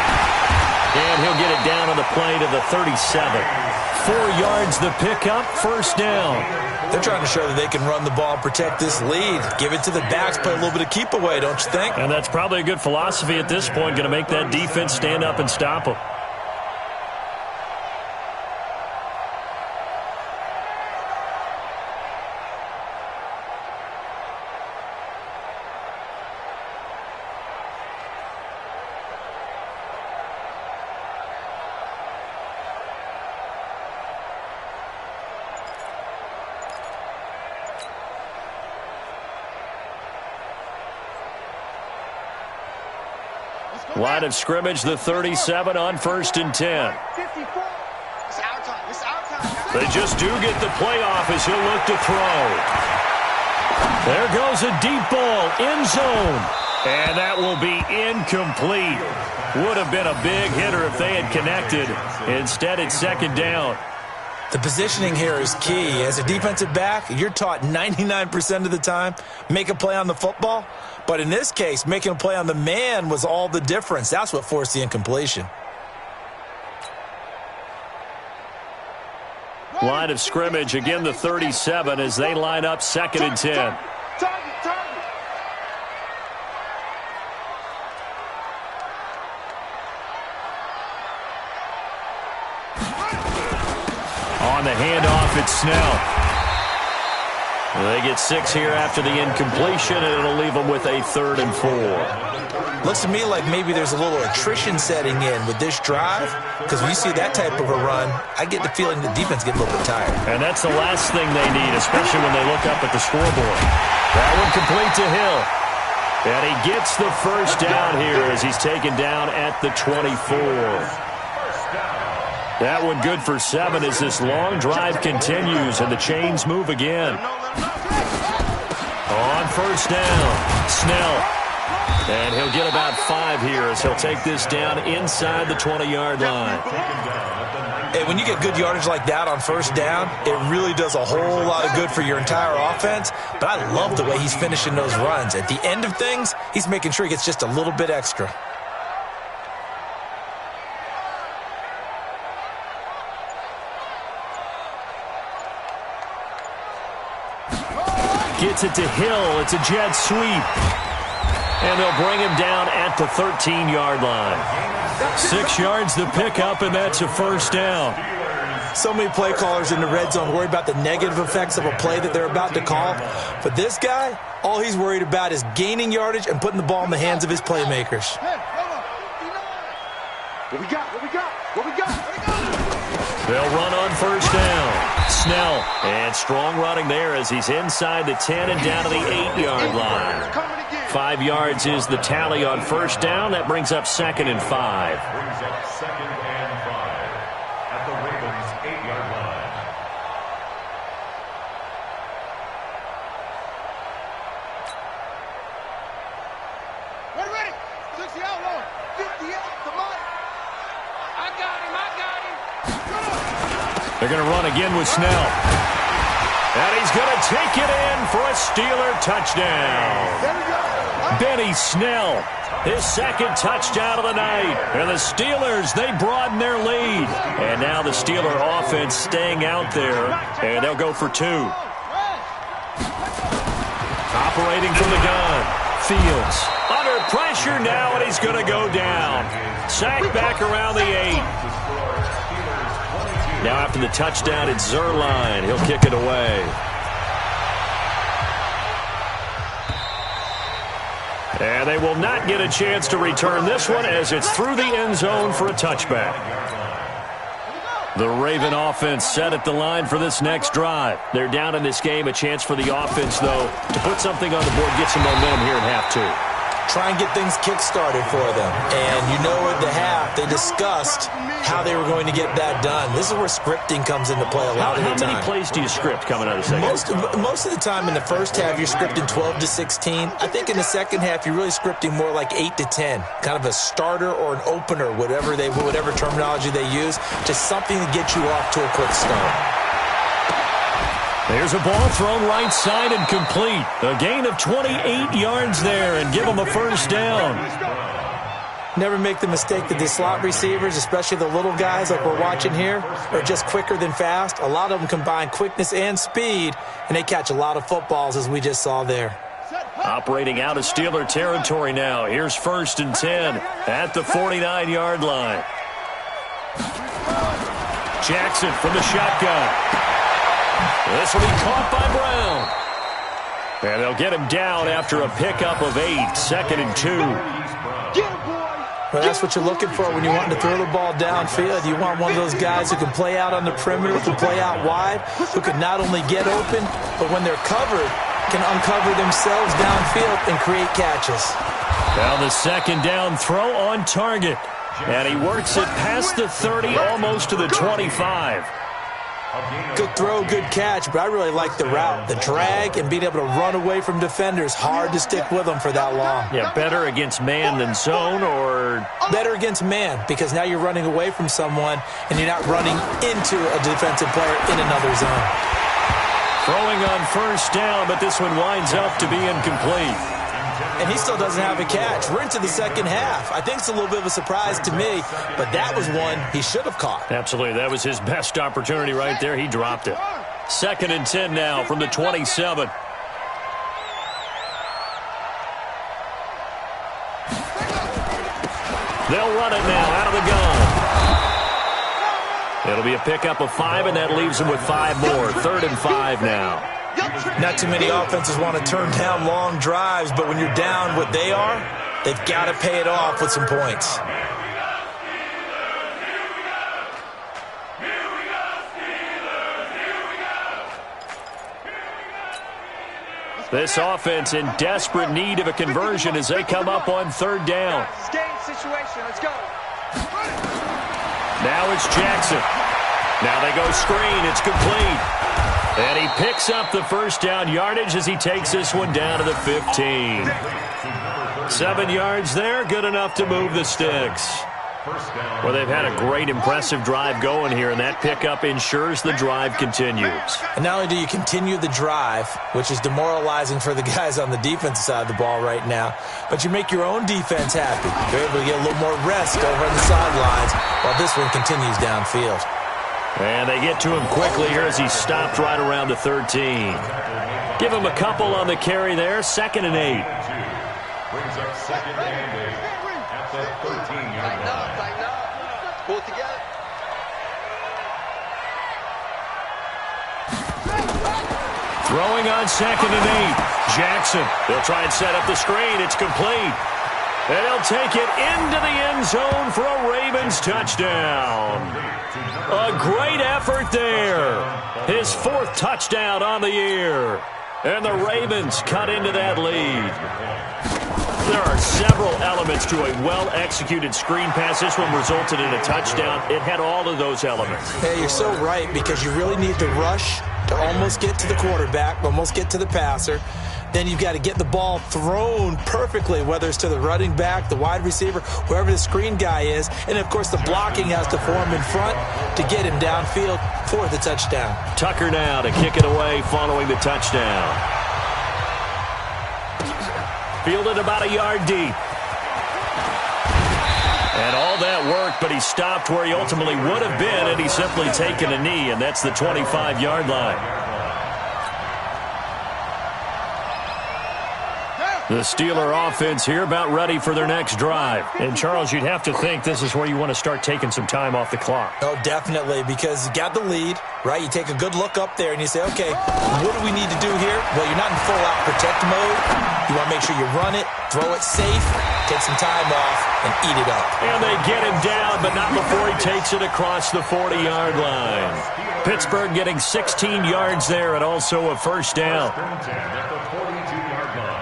[SPEAKER 2] And he'll get it down on the play to the 37. 4 yards the pickup, first down.
[SPEAKER 3] They're trying to show that they can run the ball and protect this lead. Give it to the backs, play a little bit of keep away, don't you think?
[SPEAKER 2] And that's probably a good philosophy at this point, going to make that defense stand up and stop them. Line of scrimmage, the 37 on 1st and 10. They just do get the playoff as he'll look to throw. There goes a deep ball, end zone. And that will be incomplete. Would have been a big hitter if they had connected. Instead, it's 2nd down.
[SPEAKER 3] The positioning here is key. As a defensive back, you're taught 99% of the time, make a play on the football. But in this case, making a play on the man was all the difference. That's what forced the incompletion.
[SPEAKER 2] Line of scrimmage, again the 37 as they line up 2nd and 10. On the handoff, it's Snell. They get 6 here after the incompletion, and it'll leave them with a 3rd and 4.
[SPEAKER 3] Looks to me like maybe there's a little attrition setting in with this drive, because when you see that type of a run, I get the feeling the defense gets a little bit tired.
[SPEAKER 2] And that's the last thing they need, especially when they look up at the scoreboard. That one complete to Hill. And he gets the 1st down here as he's taken down at the 24. That one good for 7 as this long drive continues and the chains move again. On 1st down, Snell. And he'll get about 5 here as he'll take this down inside the 20-yard line.
[SPEAKER 3] Hey, when you get good yardage like that on 1st down, it really does a whole lot of good for your entire offense. But I love the way he's finishing those runs. At the end of things, he's making sure he gets just a little bit extra.
[SPEAKER 2] Gets it to Hill. It's a jet sweep. And they'll bring him down at the 13-yard line. 6 yards the pickup, and that's a 1st down.
[SPEAKER 3] So many play callers in the red zone worry about the negative effects of a play that they're about to call. But this guy, all he's worried about is gaining yardage and putting the ball in the hands of his playmakers.
[SPEAKER 4] What we got?
[SPEAKER 2] They'll run on 1st down. Snell, and strong running there as he's inside the 10 and down to the 8-yard line. 5 yards is the tally on 1st down. That brings up 2nd and 5.
[SPEAKER 6] Brings up 2nd and 5 at the Ravens' 8-yard line.
[SPEAKER 4] Ready. 60 out, Lord. 50 out, come on. I got him.
[SPEAKER 2] They're going to run again with Snell. And he's going to take it in for a Steeler touchdown.
[SPEAKER 4] There we go.
[SPEAKER 2] Benny Snell, his 2nd touchdown of the night. And the Steelers, they broaden their lead. And now the Steeler offense staying out there. And they'll go for 2. Operating from the gun. Fields under pressure now, and he's going to go down. Sacked back around the 8. Now after the touchdown, it's Zerline. He'll kick it away. And they will not get a chance to return this one as it's through the end zone for a touchback. The Raven offense set at the line for this next drive. They're down in this game. A chance for the offense, though, to put something on the board, get some momentum here in half 2.
[SPEAKER 3] Try and get things kick-started for them. And you know at the half, they discussed how they were going to get that done. This is where scripting comes into play a lot of the time.
[SPEAKER 2] How many plays do you script coming out of the second?
[SPEAKER 3] Most of the time in the first half, you're scripting 12 to 16. I think in the second half, you're really scripting more like 8 to 10. Kind of a starter or an opener, whatever terminology they use, just something to get you off to a quick start.
[SPEAKER 2] There's a ball thrown right side and complete. A gain of 28 yards there and give them a 1st down.
[SPEAKER 3] Never make the mistake that the slot receivers, especially the little guys like we're watching here, are just quicker than fast. A lot of them combine quickness and speed, and they catch a lot of footballs as we just saw there.
[SPEAKER 2] Operating out of Steeler territory now. Here's 1st and 10 at the 49-yard line. Jackson from the shotgun. This will be caught by Brown. And they'll get him down after a pickup of 8, 2nd and 2.
[SPEAKER 3] Well, that's what you're looking for when you want to throw the ball downfield. You want one of those guys who can play out on the perimeter, who can play out wide, who can not only get open, but when they're covered, can uncover themselves downfield and create catches.
[SPEAKER 2] Now the second down throw on target. And he works it past the 30, almost to the 25.
[SPEAKER 3] Good throw, good catch, but I really like the route. The drag and being able to run away from defenders. Hard to stick with them for that long.
[SPEAKER 2] Yeah, better against man than zone, or?
[SPEAKER 3] Better against man, because now you're running away from someone and you're not running into a defensive player in another zone.
[SPEAKER 2] Throwing on first down, but this one winds up to be incomplete.
[SPEAKER 3] And he still doesn't have a catch. We're into the second half. I think it's a little bit of a surprise to me, but that was one he should have caught.
[SPEAKER 2] Absolutely. That was his best opportunity right there. He dropped it. 2nd and 10 now from the 27. They'll run it now out of the gun. It'll be a pickup of 5, and that leaves them with 5 more. 3rd and 5 now.
[SPEAKER 3] Not too many offenses want to turn down long drives, but when you're down what they are, they've got to pay it off with some points.
[SPEAKER 2] This offense in desperate need of a conversion as they come up on 3rd down.
[SPEAKER 5] Game situation. Let's go.
[SPEAKER 2] Now it's Jackson. Now they go screen. It's complete. And he picks up the first down yardage as he takes this one down to the 15. 7 yards there, good enough to move the sticks. Well, they've had a great, impressive drive going here, and that pickup ensures the drive continues.
[SPEAKER 3] And not only do you continue the drive, which is demoralizing for the guys on the defensive side of the ball right now, but you make your own defense happy. You're able to get a little more rest over on the sidelines while this one continues downfield.
[SPEAKER 2] And they get to him quickly here as he stopped right around the 13. Give him a couple on the carry there. 2nd and 8.
[SPEAKER 6] Brings up 2nd and 8 at the 13-yard line.
[SPEAKER 5] Pull it together.
[SPEAKER 2] Throwing on 2nd and 8. Jackson. They'll try and set up the screen. It's complete. And he'll take it into the end zone for a Ravens touchdown. A great effort there. His 4th touchdown on the year. And the Ravens cut into that lead. There are several elements to a well-executed screen pass. This one resulted in a touchdown. It had all of those elements.
[SPEAKER 3] Hey, you're so right, because you really need to rush to almost get to the quarterback, almost get to the passer. Then you've got to get the ball thrown perfectly, whether it's to the running back, the wide receiver, whoever the screen guy is. And, of course, the blocking has to form in front to get him downfield for the touchdown.
[SPEAKER 2] Tucker now to kick it away following the touchdown. Fielded about a yard deep. And all that work, but he stopped where he ultimately would have been, and he's simply taken a knee, and that's the 25-yard line. The Steeler offense here about ready for their next drive. And, Charles, you'd have to think this is where you want to start taking some time off the clock.
[SPEAKER 3] Oh, definitely, because you got the lead, right? You take a good look up there and you say, okay, what do we need to do here? Well, you're not in full-out protect mode. You want to make sure you run it, throw it safe, take some time off, and eat it up.
[SPEAKER 2] And they get him down, but not before he takes it across the 40-yard line. Pittsburgh getting 16 yards there and also a first down.
[SPEAKER 6] At the 42-yard line.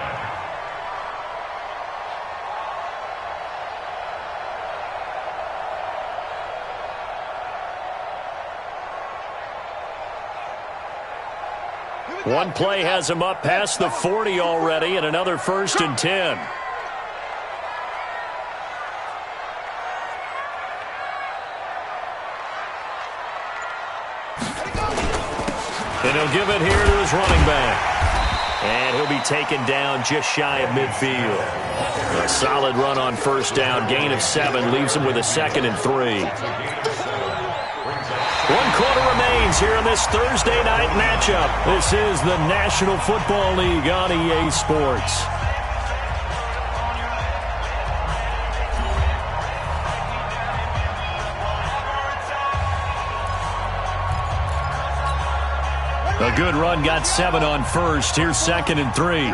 [SPEAKER 2] One play has him up past the 40 already, and another 1st and 10. And he'll give it here to his running back. And he'll be taken down just shy of midfield. A solid run on first down. Gain of 7 leaves him with a 2nd and 3. 1 quarter remains here in this Thursday night matchup. This is the National Football League on EA Sports. A good run, got 7 on first. Here's 2nd and 3.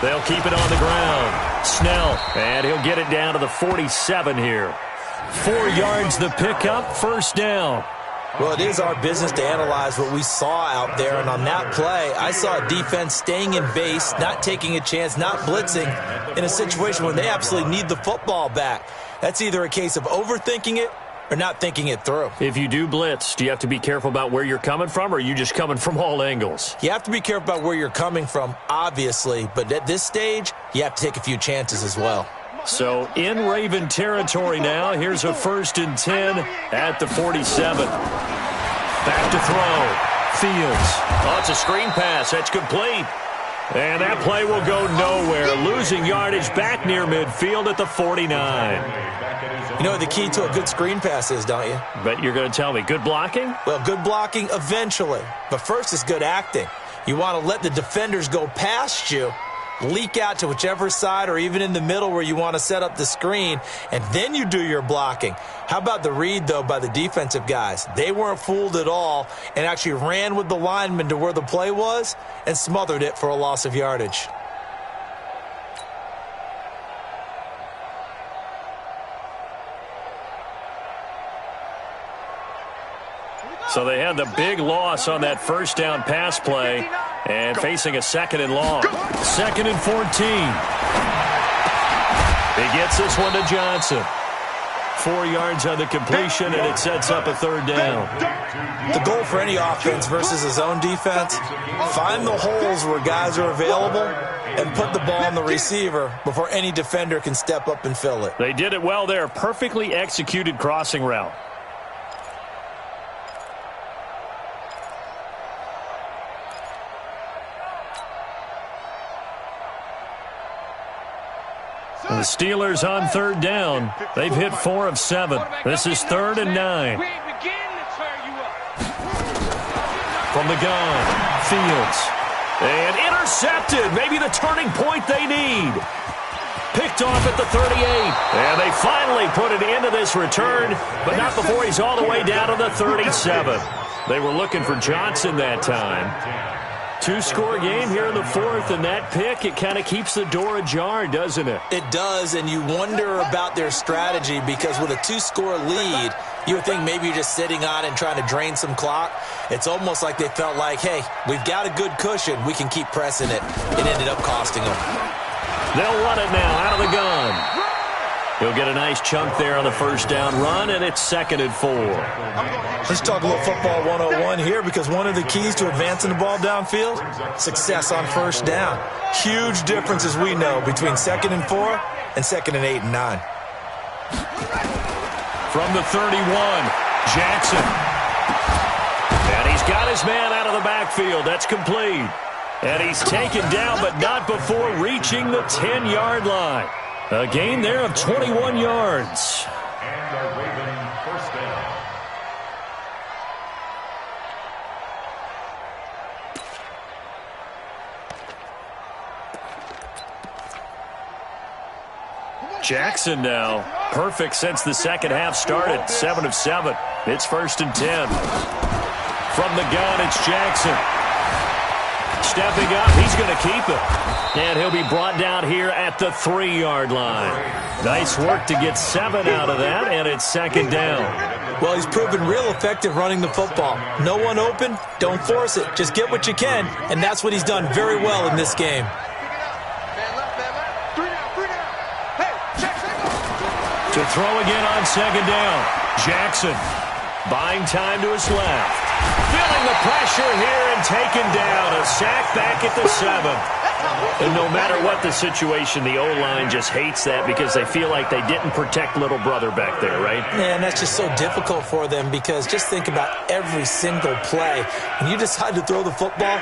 [SPEAKER 2] They'll keep it on the ground. Snell, and he'll get it down to the 47 here. 4 yards the pickup, first down.
[SPEAKER 3] Well, it is our business to analyze what we saw out there, and on that play, I saw a defense staying in base, not taking a chance, not blitzing, in a situation when they absolutely need the football back. That's either a case of overthinking it or not thinking it through.
[SPEAKER 2] If you do blitz, do you have to be careful about where you're coming from, or are you just coming from all angles?
[SPEAKER 3] You have to be careful about where you're coming from, obviously, but at this stage, you have to take a few chances as well.
[SPEAKER 2] So in Raven territory now, here's a 1st and 10 at the 47. Back to throw. Fields. Oh, it's a screen pass. That's complete. And that play will go nowhere. Losing yardage back near midfield at the 49.
[SPEAKER 3] You know what the key to a good screen pass is, don't you?
[SPEAKER 2] But you're going to tell me, good blocking?
[SPEAKER 3] Well, good blocking eventually. But first is good acting. You want to let the defenders go past you, leak out to whichever side or even in the middle where you want to set up the screen, and then you do your blocking. How about the read, though, by the defensive guys? They weren't fooled at all and actually ran with the lineman to where the play was and smothered it for a loss of yardage.
[SPEAKER 2] So they had the big loss on that 1st down pass play and facing a 2nd and long. 2nd and 14. He gets this one to Johnson. 4 yards on the completion, and it sets up a 3rd down.
[SPEAKER 3] The goal for any offense versus his own defense, find the holes where guys are available and put the ball on the receiver before any defender can step up and fill it.
[SPEAKER 2] They did it well there. Perfectly executed crossing route. The Steelers on 3rd down. They've hit 4 of 7. This is 3rd and 9. From the gun, Fields. And intercepted. Maybe the turning point they need. Picked off at the 38. And they finally put an end to this return, but not before he's all the way down to the 37. They were looking for Johnson that time. 2-score game here in the 4th, and that pick, it kind of keeps the door ajar, doesn't it?
[SPEAKER 3] It does, and you wonder about their strategy because with a 2-score lead, you would think maybe you're just sitting on and trying to drain some clock. It's almost like they felt like, hey, we've got a good cushion. We can keep pressing it. It ended up costing them.
[SPEAKER 2] They'll run it now out of the gun. He'll get a nice chunk there on the 1st down run, and it's 2nd and 4.
[SPEAKER 3] Let's talk a little football 101 here because one of the keys to advancing the ball downfield, success on 1st down. Huge difference, as we know, between 2nd and 4 and 2nd and 8 and 9.
[SPEAKER 2] From the 31, Jackson. And he's got his man out of the backfield. That's complete. And he's taken down, but not before reaching the 10-yard line. A gain there of 21 yards.
[SPEAKER 6] And a Raven 1st down.
[SPEAKER 2] Jackson now. Perfect since the 2nd half started. 7 of 7. It's 1st and 10. From the gun, it's Jackson. Stepping up, he's going to keep it. And he'll be brought down here at the 3-yard line. Nice work to get 7 out of that, and it's 2nd down.
[SPEAKER 3] Well, he's proven real effective running the football. No one open, don't force it. Just get what you can, and that's what he's done very well in this game.
[SPEAKER 2] To throw again on 2nd down. Jackson buying time to his left. Feeling the pressure here and taken down. A sack back at the 7. And no matter what the situation, the O-line just hates that because they feel like they didn't protect little brother back there, right?
[SPEAKER 3] Man, that's just so difficult for them because just think about every single play. When you decide to throw the football,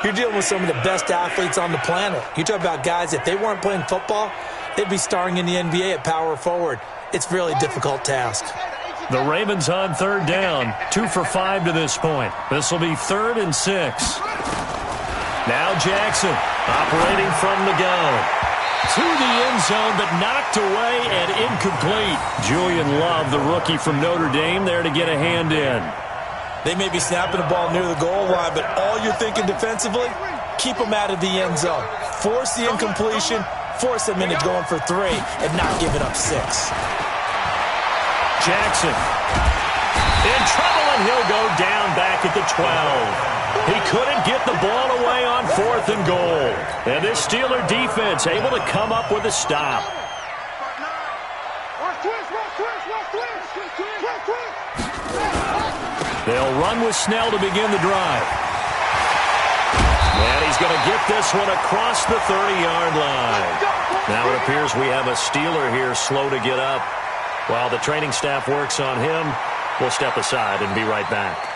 [SPEAKER 3] you're dealing with some of the best athletes on the planet. You talk about guys, if they weren't playing football, they'd be starring in the NBA at power forward. It's a really difficult task.
[SPEAKER 2] The Ravens on 3rd down, 2 for 5 to this point. This will be 3rd and 6. Now Jackson operating from the gun. To the end zone, but knocked away and incomplete. Julian Love, the rookie from Notre Dame, there to get a hand in.
[SPEAKER 3] They may be snapping the ball near the goal line, but all you're thinking defensively, keep them out of the end zone. Force the incompletion, force them into going for 3, and not giving up 6.
[SPEAKER 2] Jackson In trouble, and he'll go down back at the 12. He couldn't get the ball away on 4th and goal. And this Steeler defense able to come up with a stop. They'll run with Snell to begin the drive. And he's going to get this one across the 30-yard line. Now it appears we have a Steeler here slow to get up. While the training staff works on him, we'll step aside and be right back.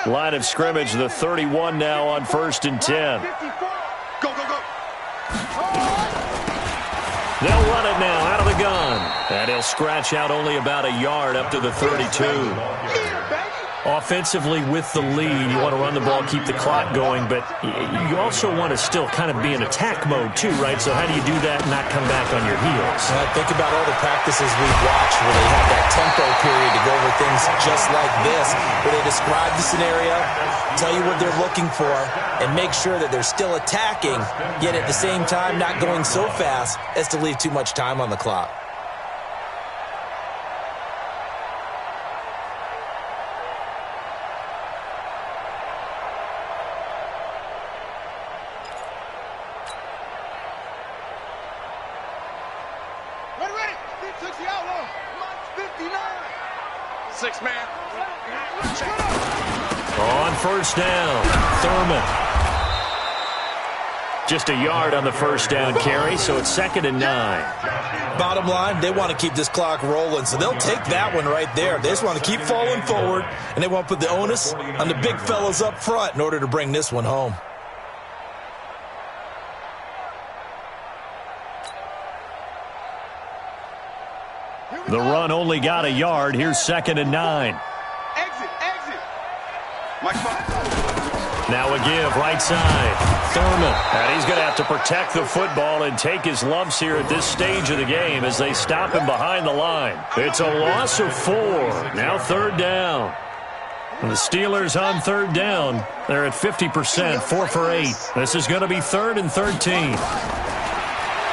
[SPEAKER 2] Line of scrimmage, the 31 now on 1st and 10.
[SPEAKER 4] Go, go, go.
[SPEAKER 2] They'll run it now out of the gun. And he'll scratch out only about a yard up to the 32. Offensively with the lead, you want to run the ball, keep the clock going, but you also want to still kind of be in attack mode too, right? So how do you do that and not come back on your heels?
[SPEAKER 3] Think about all the practices we've watched where they have that tempo period to go over things just like this, where they describe the scenario, tell you what they're looking for, and make sure that they're still attacking, yet at the same time not going so fast as to leave too much time on the clock.
[SPEAKER 2] On 1st down, Thurman. Just a yard on the 1st down carry, so it's 2nd and 9.
[SPEAKER 3] Bottom line, they want to keep this clock rolling, so they'll take that one right there. They just want to keep falling forward, and they want to put the onus on the big fellas up front in order to bring this one home.
[SPEAKER 2] The run only got a yard. Here's 2nd and 9.
[SPEAKER 4] Exit, exit.
[SPEAKER 2] Now a give, right side. Thurman. And he's going to have to protect the football and take his lumps here at this stage of the game as they stop him behind the line. It's a loss of 4. Now 3rd down. And the Steelers on 3rd down. They're at 50%, 4 for 8. This is going to be 3rd and 13.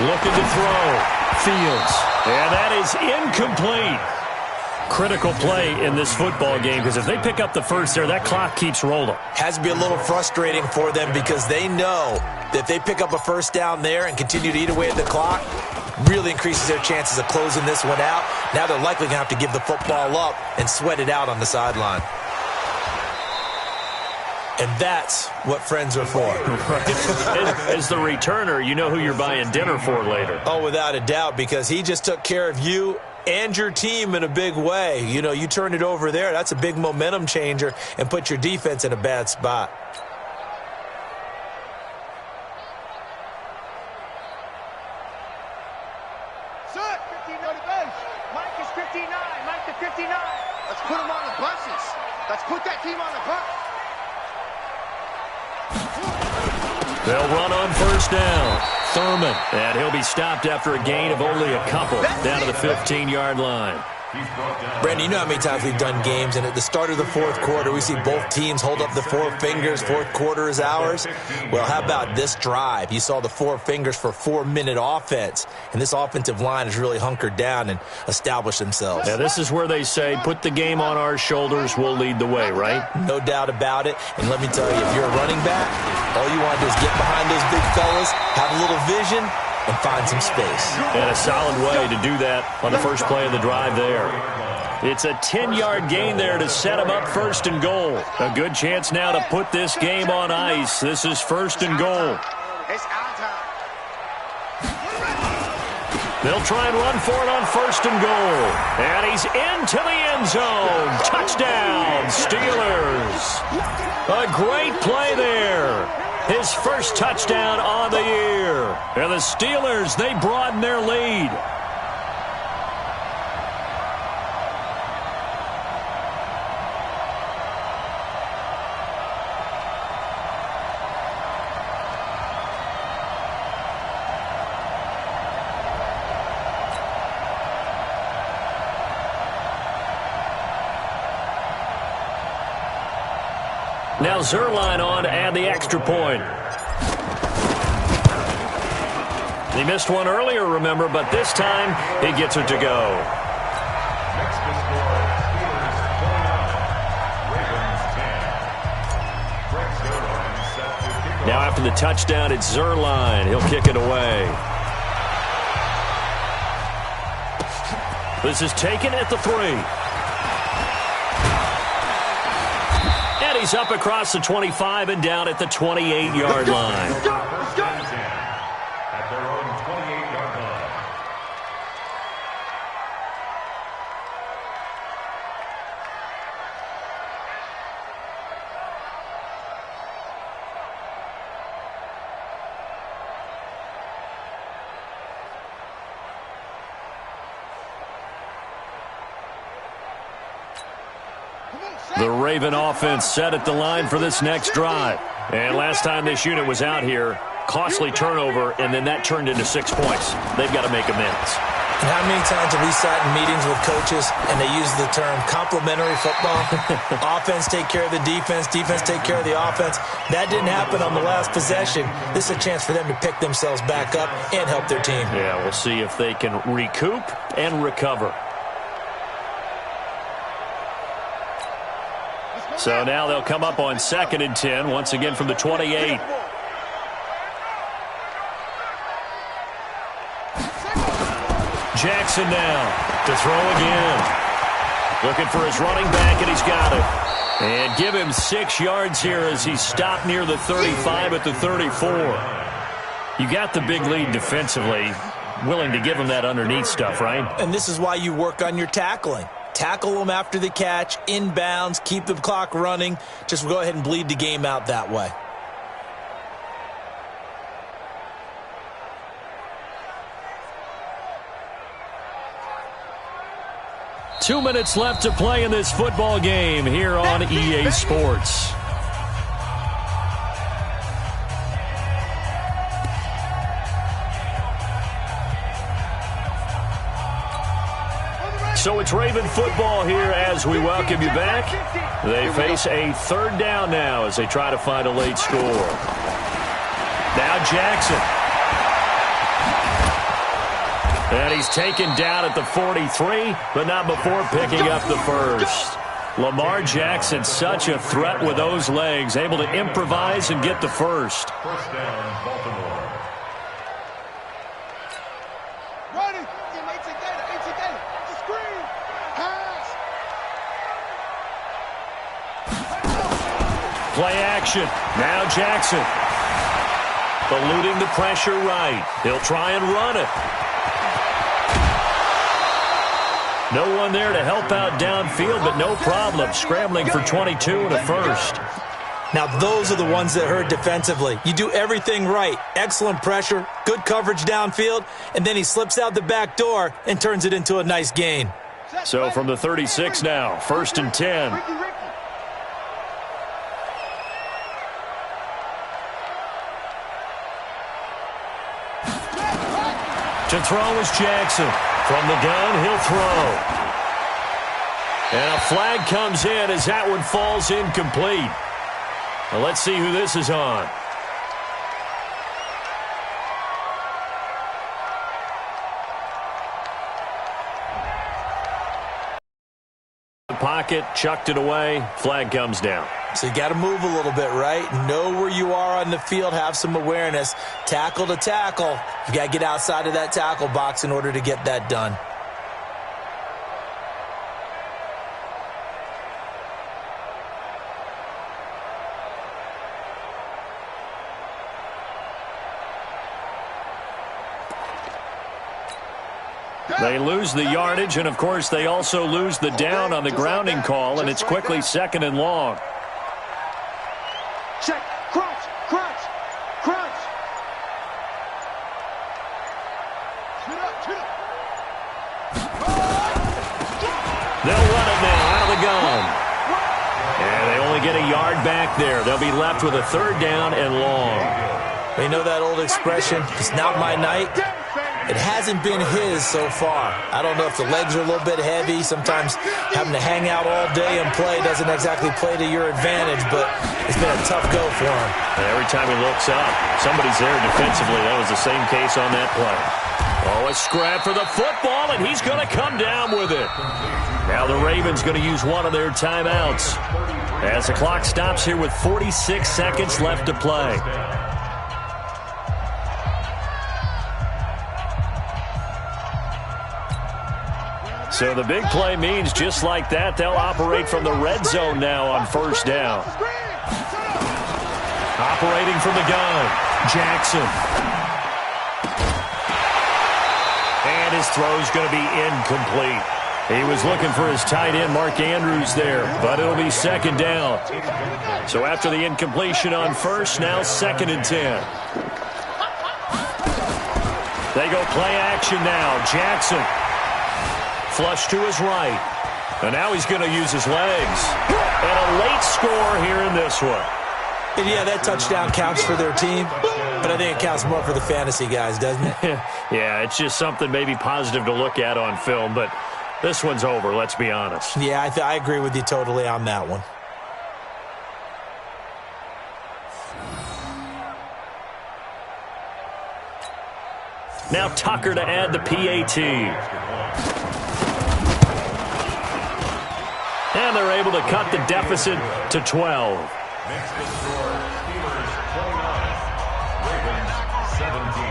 [SPEAKER 2] Looking to throw. Fields. And that is incomplete. Critical play in this football game because if they pick up the first there, that clock keeps rolling.
[SPEAKER 3] Has to be a little frustrating for them because they know that if they pick up a 1st down there and continue to eat away at the clock, really increases their chances of closing this one out. Now they're likely going to have to give the football up and sweat it out on the sideline. And that's what friends are for.
[SPEAKER 2] As the returner, you know who you're buying dinner for later.
[SPEAKER 3] Oh, without a doubt, because he just took care of you and your team in a big way. You know, you turn it over there, that's a big momentum changer and put your defense in a bad spot.
[SPEAKER 4] Set. 15 on the bench. Mike is 59. Mike to 59. Let's put him on the buses. Let's put that team on the bus.
[SPEAKER 2] They'll run on 1st down. Thurman. And he'll be stopped after a gain of only a couple down to the 15-yard line.
[SPEAKER 3] Brandon, you know how many times we've done games, and at the start of the 4th quarter, we see both teams hold up the 4 fingers, 4th quarter is ours. Well, how about this drive? You saw the 4 fingers for 4-minute offense, and this offensive line has really hunkered down and established themselves.
[SPEAKER 2] Now, this is where they say, put the game on our shoulders, we'll lead the way, right?
[SPEAKER 3] No doubt about it, and let me tell you, if you're a running back, all you want to do is get behind those big fellas, have a little vision, and find some space.
[SPEAKER 2] And a solid way to do that on the first play of the drive there. It's a 10-yard gain there to set him up 1st and goal. A good chance now to put this game on ice. This is 1st and goal.
[SPEAKER 4] It's our time.
[SPEAKER 2] They'll try and run for it on 1st and goal. And he's into the end zone. Touchdown, Steelers. A great play there. His first touchdown on the year. And the Steelers, they broaden their lead. Now Zerline on to add the extra point. He missed one earlier, remember, but this time he gets it to go.
[SPEAKER 6] Next to score, Steelers 29, Ravens 10. Greg Zerline set to kick off.
[SPEAKER 2] Now after the touchdown, it's Zerline. He'll kick it away. This is taken at the 3. And he's up across the 25 and down at the 28-yard line.
[SPEAKER 6] First and 10 at their own 28-yard line.
[SPEAKER 2] The Raven offense set at the line for this next drive. And last time this unit was out here, costly turnover, and then that turned into 6 points. They've got to make amends.
[SPEAKER 3] And how many times have we sat in meetings with coaches and they use the term complementary football? Offense take care of the defense, defense take care of the offense. That didn't happen on the last possession. This is a chance for them to pick themselves back up and help their team.
[SPEAKER 2] Yeah, we'll see if they can recoup and recover. So now they'll come up on 2nd and 10, once again from the 28. Jackson now to throw again. Looking for his running back, and he's got it. And give him 6 yards here as he stopped near the 35 at the 34. You got the big lead defensively. Willing to give him that underneath stuff, right?
[SPEAKER 3] And this is why you work on your tackling. Tackle them after the catch, inbounds, keep the clock running. Just go ahead and bleed the game out that way.
[SPEAKER 2] Two minutes left to play in this football game here on EA Sports. So it's Raven football here as we welcome you back. They face a 3rd down now as they try to find a late score. Now Jackson. And he's taken down at the 43, but not before picking up the first. Lamar Jackson, such a threat with those legs, able to improvise and get the first.
[SPEAKER 6] First down, Baltimore.
[SPEAKER 2] Play action. Now Jackson. Eluding the pressure right. He'll try and run it. No one there to help out downfield, but no problem. Scrambling for 22 and a first.
[SPEAKER 3] Now those are the ones that hurt defensively. You do everything right. Excellent pressure, good coverage downfield, and then he slips out the back door and turns it into a nice gain.
[SPEAKER 2] So from the 36 now, 1st and 10. To throw is Jackson. From the gun, he'll throw. And a flag comes in as that one falls incomplete. Well, let's see who this is on. The pocket, chucked it away, flag comes down.
[SPEAKER 3] So you got to move a little bit, right? Know where you are on the field, have some awareness. Tackle to tackle. You got to get outside of that tackle box in order to get that done.
[SPEAKER 2] They lose the yardage, and, of course, they also lose the down on the grounding call, and it's quickly 2nd and long.
[SPEAKER 4] Check. Crunch. Crunch. Crunch.
[SPEAKER 2] They'll run it now out of the gun. And they only get a yard back there. They'll be left with a 3rd down and long.
[SPEAKER 3] You know that old expression, it's not my night. It hasn't been his so far. I don't know if the legs are a little bit heavy. Sometimes having to hang out all day and play doesn't exactly play to your advantage, but it's been a tough go for him.
[SPEAKER 2] Every time he looks up, somebody's there defensively. That was the same case on that play. Oh, a scrap for the football, and he's going to come down with it. Now the Ravens going to use one of their timeouts as the clock stops here with 46 seconds left to play. So the big play means just like that, they'll operate from the red zone now on first down. Operating from the gun, Jackson. And his throw's going to be incomplete. He was looking for his tight end, Mark Andrews, there, but it'll be second down. So after the incompletion on first, now 2nd and 10. They go play action now. Jackson. Flush to his right. And now he's going to use his legs. And a late score here in this one.
[SPEAKER 3] And yeah, that touchdown counts for their team, but I think it counts more for the fantasy guys, doesn't it?
[SPEAKER 2] Yeah, it's just something maybe positive to look at on film, but this one's over, let's be honest.
[SPEAKER 3] Yeah, I agree with you totally on that one.
[SPEAKER 2] Now Tucker to add the PAT. And they're able to cut the deficit to 12.
[SPEAKER 6] Next to score, Steelers 29, Ravens 17.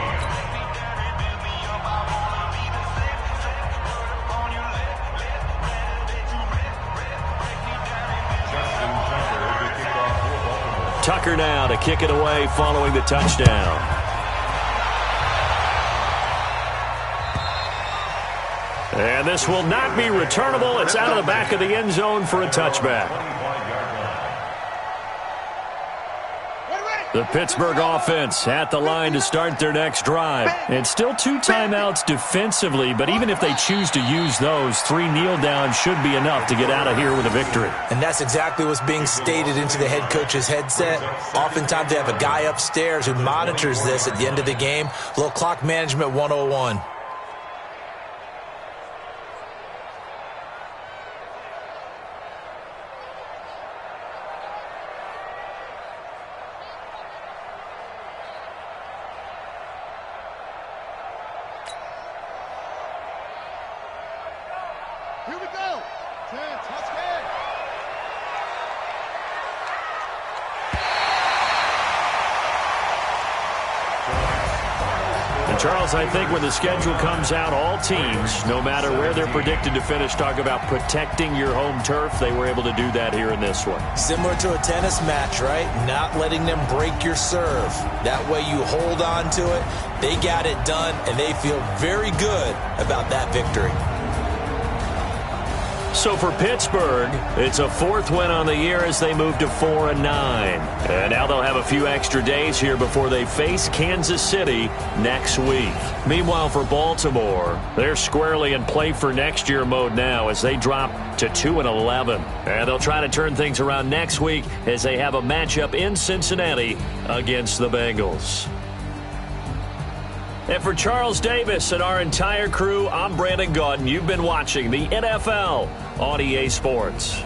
[SPEAKER 2] Tucker now to kick it away following the touchdown. And this will not be returnable. It's out of the back of the end zone for a touchback. The Pittsburgh offense at the line to start their next drive. And still 2 timeouts defensively, but even if they choose to use those, 3 kneel downs should be enough to get out of here with a victory.
[SPEAKER 3] And that's exactly what's being stated into the head coach's headset. Oftentimes they have a guy upstairs who monitors this at the end of the game. A little clock management 101.
[SPEAKER 4] Here we go. 10, touchdown.
[SPEAKER 2] And Charles, I think when the schedule comes out, all teams, no matter where they're predicted to finish, talk about protecting your home turf. They were able to do that here in this one.
[SPEAKER 3] Similar to a tennis match, right? Not letting them break your serve. That way you hold on to it. They got it done, and they feel very good about that victory.
[SPEAKER 2] So for Pittsburgh, it's a 4th win on the year as they move to 4-9. And now they'll have a few extra days here before they face Kansas City next week. Meanwhile, for Baltimore, they're squarely in play for next year mode now as they drop to 2-11. And they'll try to turn things around next week as they have a matchup in Cincinnati against the Bengals. And for Charles Davis and our entire crew, I'm Brandon Gaudin. You've been watching the NFL on EA Sports.